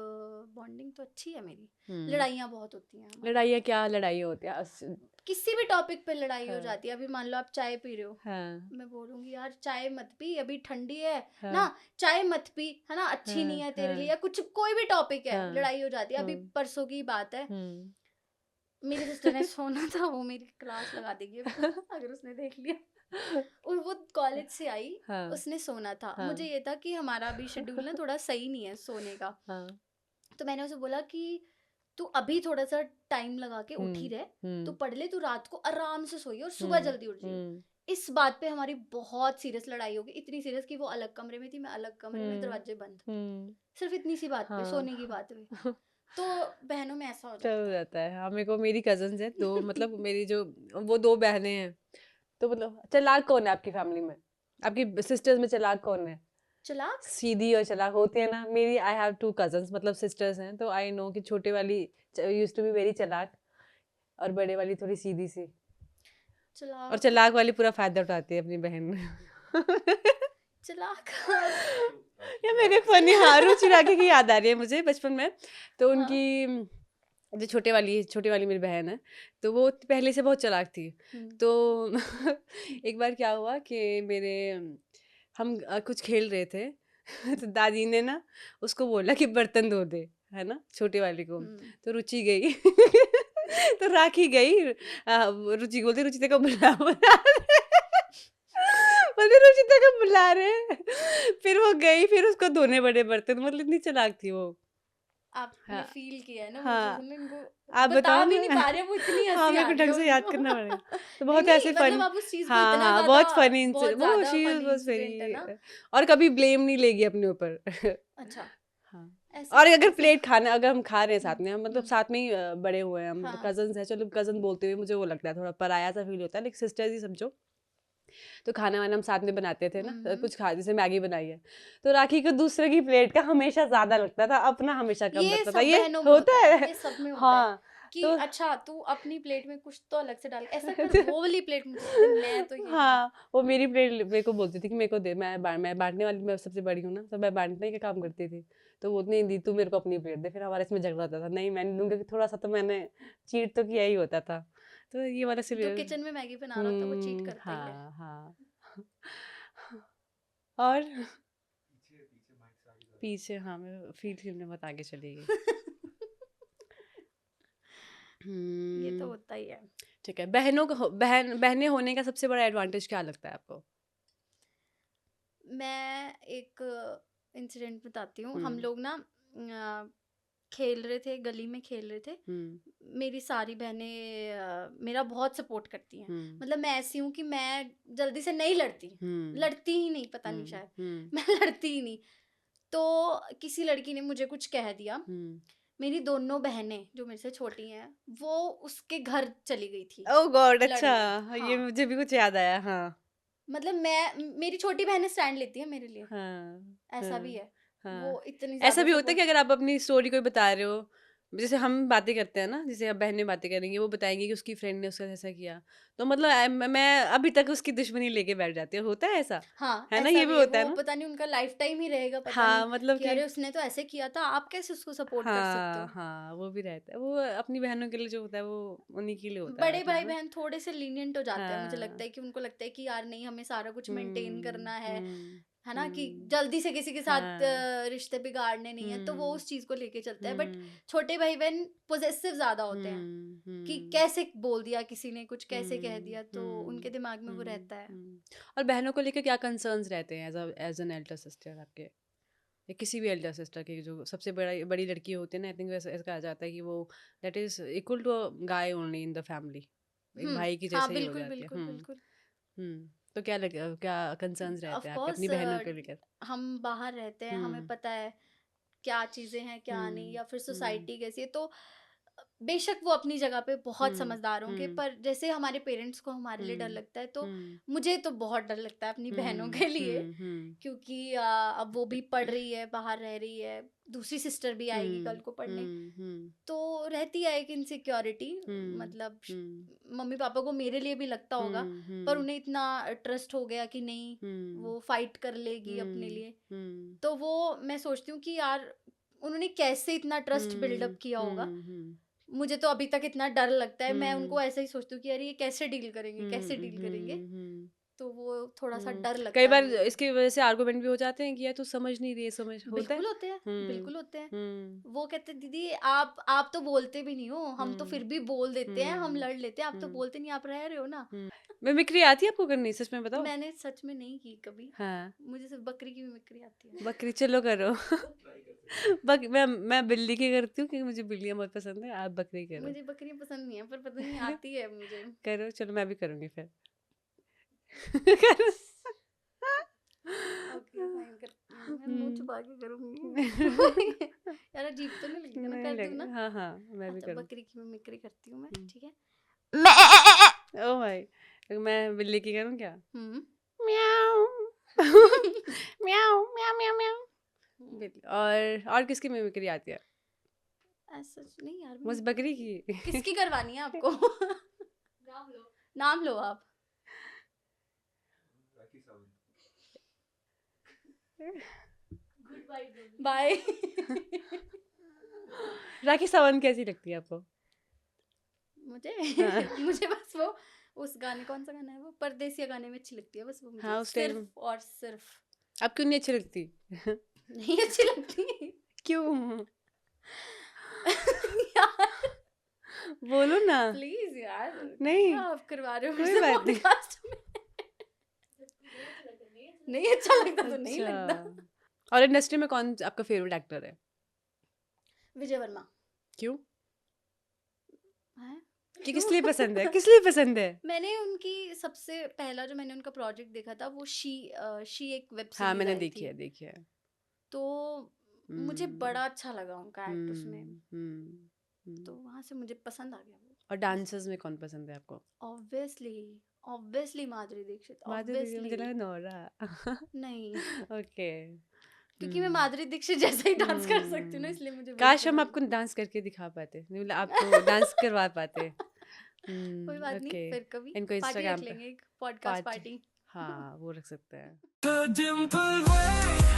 बॉन्डिंग तो अच्छी है मेरी। हुँ। लड़ाइयाँ बहुत होती हैं हमारी। लड़ाइयाँ क्या लड़ाइयाँ होती हैं? किसी भी टॉपिक पे लड़ाई हो हाँ, जाती है। अभी मान लो आप चाय पी रहे हो, हाँ, मैं बोलूँगी यार चाय मत पी, अभी ठंडी है हाँ, ना, चाय मत पी, है ना, अच्छी नहीं हाँ, है तेरे लिए, हाँ, या कुछ कोई भी टॉपिक है, हाँ, लड़ाई हो जाती है। अभी हुँ, परसों की बात है, हुँ। मेरी सिस्टर ने सोना था, वो मेरी क्लास लगा देगी अभी अगर उसने देख लिया। और वो कॉलेज से आई, हाँ, उसने सोना था, मुझे हाँ, ये था कि हमारा अभी शेड्यूल ना थोड़ा सही नहीं है सोने का। हाँ, तो मैंने उसे बोला कि तू अभी थोड़ा सा टाइम लगा के उठी हुँ, रहे, तू हुँ, पढ़ ले, तू रात को आराम से सोइए और सुबह हुँ, जल्दी उठ जाइयो। हुँ, इस बात पे हमारी बहुत सीरियस लड़ाई हो गई, इतनी सीरियस कि वो अलग कमरे में थी, मैं अलग कमरे में, हुँ, दरवाजे बंद। हुँ, सिर्फ इतनी सी बात पे, हाँ। सोने की बात पे। तो बहनों में ऐसा हो चल जाता हो है। जाता है। हाँ, मेरे को मेरी कज़न्स हैं 2 मतलब मेरी जो वो 2 बहनें हैं। तो मतलब चालाक कौन है आपकी फैमिली में? आपकी सिस्टर्स में चालाक कौन है? चालाक? सीधी और चालाक होती है ना। मेरी आई हैव 2 कज़न्स मतलब सिस्टर्स हैं, तो आई नो कि छोटे वाली यूज्ड टू बी वेरी चालाक और बड़े वाली थोड़ी सीधी-सी। और चालाक चालाक वाली पूरा फ़ायदा उठाती है अपनी बहन। चालाक यार मेरे को एक फनी हाँ, रुचि राखी की याद आ रही है मुझे बचपन में। तो हाँ। उनकी जो छोटे वाली मेरी बहन है, तो वो पहले से बहुत चालाक थी। हम्म, तो एक बार क्या हुआ कि मेरे हम कुछ खेल रहे थे तो दादी ने ना उसको बोला कि बर्तन धो दे, है ना, छोटे वाली को। हम्म। तो रुचि गई तो राखी गई, रुचि को बोलती रुचिता को बुला बुला बोलती रुचिता को बुला रहे हैं। फिर वो गई, फिर उसको धोने पड़े बर्तन, मतलब इतनी चालाक थी वो। आपने हाँ, फील किया है ना वो चीज, हाँ, मैं इनको आप बता बताओ भी ना। नहीं पा रहे, वो इतनी हाँ, हंसी मेरे आ को रही है ढंग से याद उनको। करना पड़ेगा। तो नहीं बहुत ऐसे नहीं, फन मतलब आप उस चीज को हाँ, इतना हाँ, ज्यादा, बहुत फनी बहुत वो ज्यादा शी फनी वाज़ इंसिडेंट है वेरी ना। और कभी ब्लेम नहीं लेगी अपने ऊपर। अच्छा, हाँ। ऐसा और अगर ऐसा। प्लेट खाना अगर हम खा रहे हैं साथ में, हम मतलब हम्म, साथ में ही बड़े हुए हैं, हम हाँ। कज़न्स हैं, चलो कज़न बोलते हुए मुझे वो लगता है थोड़ा पराया सा फ़ील होता है, लेकिन सिस्टर्स ही समझो। तो खाना-वाना हम साथ में बनाते थे ना, हम्म। कुछ खा जैसे मैगी बनाई है, तो राखी को दूसरे की प्लेट का हमेशा ज़्यादा लगता था, अपना हमेशा कम ये लगता था। सब ये बहनों में होता होता है, है। ये सब में होता है हाँ, कि तो अच्छा तू अपनी प्लेट में कुछ तो अलग से डाल, ऐसा कर, वो वाली प्लेट मुझे दे दे, मैं तो ये हाँ। हाँ, वो मेरी प्लेट मेरे को बोलती थी कि मेरे को दे, मैं बाँटने वाली, मैं सबसे बड़ी हूँ ना, तो मैं बाँटने का काम करती थी। तो वो नहीं दी, तू मेरे को अपनी प्लेट दे, फिर हमारा इसमें झगड़ा होता था, नहीं मैं नहीं दूँगी, थोड़ा-सा तो मैंने चीट तो किया ही होता था। तो ये वाला जो सीरियल किचन में मैगी बना रहा होता है वो चीट करता ही है। हाँ, हाँ। और पीछे हाँ, मैं फ़ील में बहुत आगे चली गई। ये तो हुँ, होता ही है। ठीक है। बहनों को बहनें होने का सबसे बड़ा एडवांटेज क्या लगता है आपको? मैं एक इंसिडेंट बताती हूँ। हम हुँ, लोग ना खेल रहे थे, गली में खेल रहे थे। हुँ, मेरी सारी बहनें मेरा बहुत सपोर्ट करती हैं। हुँ, मतलब मैं ऐसी हूँ कि मैं जल्दी से नहीं लड़ती, हुँ, लड़ती ही नहीं, पता नहीं हुँ, शायद हुँ, मैं लड़ती ही नहीं। तो किसी लड़की ने मुझे कुछ कह दिया, हुँ। मेरी दोनों बहनें जो मेरे से छोटी हैं वो उसके घर चली गई थी ओह गॉड! अच्छा, लड़ने। ये हाँ, मुझे भी कुछ याद आया। हाँ, मतलब मेरी छोटी बहनें स्टैंड लेती है मेरे लिए, हाँ, ऐसा भी हाँ, है। हाँ। वो इतनी ऐसा ज्यादा भी होता है कि सपोर्ट। अगर आप अपनी स्टोरी कोई बता रहे हो, जैसे हम बातें करते हैं ना, जैसे अब बहनें बातें करेंगी, वो बताएँगी कि उसकी फ्रेंड ने उसके साथ ऐसा किया। तो मतलब मैं अभी तक उसकी दुश्मनी लेके बैठ जाती हूँ, होता है ऐसा? हाँ, है ना? ऐसा ये भी भी है, होता है वो ना? पता नहीं उनका लाइफ टाइम ही रहेगा, पता नहीं हाँ, मतलब कि कि अरे उसने तो ऐसे किया था, आप कैसे उसको सपोर्ट कर सकते हाँ, हो। हाँ, वो भी रहता है। वो अपनी बहनों के लिए जो होता है, वो उन्हीं के लिए होता है बड़े मतलब भाई ना। बहन थोड़े से लीनियंट हो जाते हैं, मुझे लगता हाँ। है कि उनको लगता है कि यार नहीं, हमें सारा कुछ मेंटेन हुँ, करना हुँ, है ना, कि हुँ। जल्दी से किसी के साथ हाँ। रिश्ते बिगाड़ने नहीं है, तो वो हुँ, उस चीज को लेके चलता है। बट हुँ, छोटे भाई बहन पोजेसिव ज्यादा होते हैं हुँ, कि हुँ, कैसे बोल दिया किसी ने कुछ, कैसे कह हुँ, दिया, तो उनके हुँ, दिमाग में वो हुँ, रहता है। हुँ। और बहनों को लेके क्या कंसर्न्स रहते हैं एज़ एन एल्डर सिस्टर आपके? या किसी भी एल्डर सिस्टर के जो सबसे बड़ी लड़की होती है ना, आई थिंक वैसा ऐसा कहा जाता है कि वो that is equal to a guy only in the family. एक भाई की हाँ, जैसे ही हो बिल्कुल जाती है। बिल्कुल बिल्कुल। हुँ। तो क्या कंसर्न्स रहते ऑफ हैं आपके कोर्स, अपनी बहनों को लेकर? हम बाहर रहते हैं, हमें हुँ, पता है क्या चीज़ें हैं, क्या नहीं, हुँ, या फिर हुँ, सोसाइटी कैसी है। तो बेशक वो अपनी जगह पे बहुत हुँ, समझदार होंगे, हुँ, पर जैसे हमारे पेरेंट्स को हमारे लिए डर हुँ, लगता है, तो हुँ, मुझे तो बहुत डर लगता है अपनी बहनों हुँ, के लिए। हुँ, हुँ, क्योंकि अब वो भी पढ़ रही है, बाहर रह रही है, दूसरी सिस्टर भी आएगी कल हुँ, को पढ़ने, हुँ, हुँ, तो रहती है एक इनसिक्योरिटी। हुँ, मतलब हुँ, मम्मी पापा को मेरे लिए भी लगता होगा, हुँ, पर हुँ, उन्हें इतना ट्रस्ट हो गया कि नहीं, हुँ, वो फाइट कर लेगी अपने हुँ, लिए। हुँ, तो वो मैं सोचती हूँ कि यार उन्होंने कैसे इतना ट्रस्ट हुँ, बिल्डअप किया होगा। हुँ, हुँ, मुझे तो अभी तक इतना डर लगता है, मैं हुँ, उनको ऐसे ही सोचती हूँ कि यार ये कैसे डील करेंगे, कैसे हुँ, डील करेंगे। हुँ, हुँ, तो वो थोड़ा सा हुँ। डर कई लगता है बार मुझे। इसकी वजह से आर्गुमेंट भी हो जाते हैं कि यार तू समझ नहीं रही है, समझ होता है? बिल्कुल होते हैं, हुँ, बिल्कुल होते हैं। हुँ, वो कहते हैं दीदी आप तो बोलते भी नहीं हो, हम तो हुँ, फिर भी बोल देते हैं, हम हुँ, लड़ लेते हैं, आप तो हुँ, बोलते नहीं, आप रह रहे हो ना। हुँ। मिमिक्री आती है आपको करनी? सच में बताओ? मैंने सच में नहीं की कभी, हाँ, मुझे सिर्फ बकरी की मिमिक्री आती है। बकरी चलो करो। मैं बिल्ली की करती हूँ क्योंकि मुझे बिल्लियाँ बहुत पसंद है, आप बकरी करो। मुझे बकरियां पसंद नहीं है, पर पता नहीं आती है मुझे। करो, चलो मैं भी करूँगी फिर। करो। ओके फाइन करती हूँ मैं, मुंह छुपा के करूंगी। यार अजीब तो नहीं लगेगा ना, नहीं कर दूँ लगे, ना? हाँ हाँ मैं भी अच्छा करूँ। बकरी की मिमिक्री करती हूँ मैं, हम्म। ठीक है। ओ भाई मैं बिल्ली की करूँ क्या? हम्म। म्याऊ म्याऊ म्याऊ म्याऊ म्याऊ। बिल्ली और किसकी मिमिक्री आती है? ऐसा नहीं यार, बस बकरी की। किसकी करवानी है आपको? नाम लो आप। बाय। राखी सावंत कैसी लगती है आपको? मुझे हाँ मुझे बस वो उस गाने, कौन सा गाना है वो, परदेसिया गाने में अच्छी लगती है बस वो मुझे, हाँ उस टाइम। सिर्फ और सिर्फ। अब क्यों नहीं अच्छी लगती? नहीं अच्छी लगती। क्यों? यार बोलो ना। प्लीज यार, नहीं क्या आप करवा रहे हो कोई मुझसे बात नहीं। पॉडकास्ट में? नहीं अच्छा लगता तो नहीं अच्छा, लगता। और इंडस्ट्री में कौन आपका फेवरेट एक्टर है? विजय वर्मा। क्यों? हैं? कि क्यों? किस लिए पसंद है, किस लिए पसंद है? मैंने उनकी सबसे पहला जो मैंने उनका प्रोजेक्ट देखा था वो शी एक वेब हाँ सीरीज मैंने आई देखी थी, है, देखी है। तो मुझे हम्म बड़ा अच्छा लगा उनका एक्ट उसमें, तो हम्म। वहां से मुझे पसंद आ गया वो। और डांसर्स में कौन पसंद है आपको? ऑब्वियसली ऑब्वियसली माधुरी दीक्षित, माधुरी दीक्षित, मुझे ऑब्वियसली। लगा नोरा। नहीं, ओके। क्योंकि मैं माधुरी दीक्षित जैसा ही डांस कर सकती हूँ ना, इसलिए मुझे वही काश हम पसंद आपको है। डांस करके दिखा पाते, नहीं मतलब आपको डांस करवा पाते। कोई बात नहीं, ओके। फिर कभी इनको पार्टी रख इंस्टाग्राम पे लेंगे, एक पॉडकास्ट पार्टी, पार्टी। हाँ वो रख सकते हैं। The Dimple Way.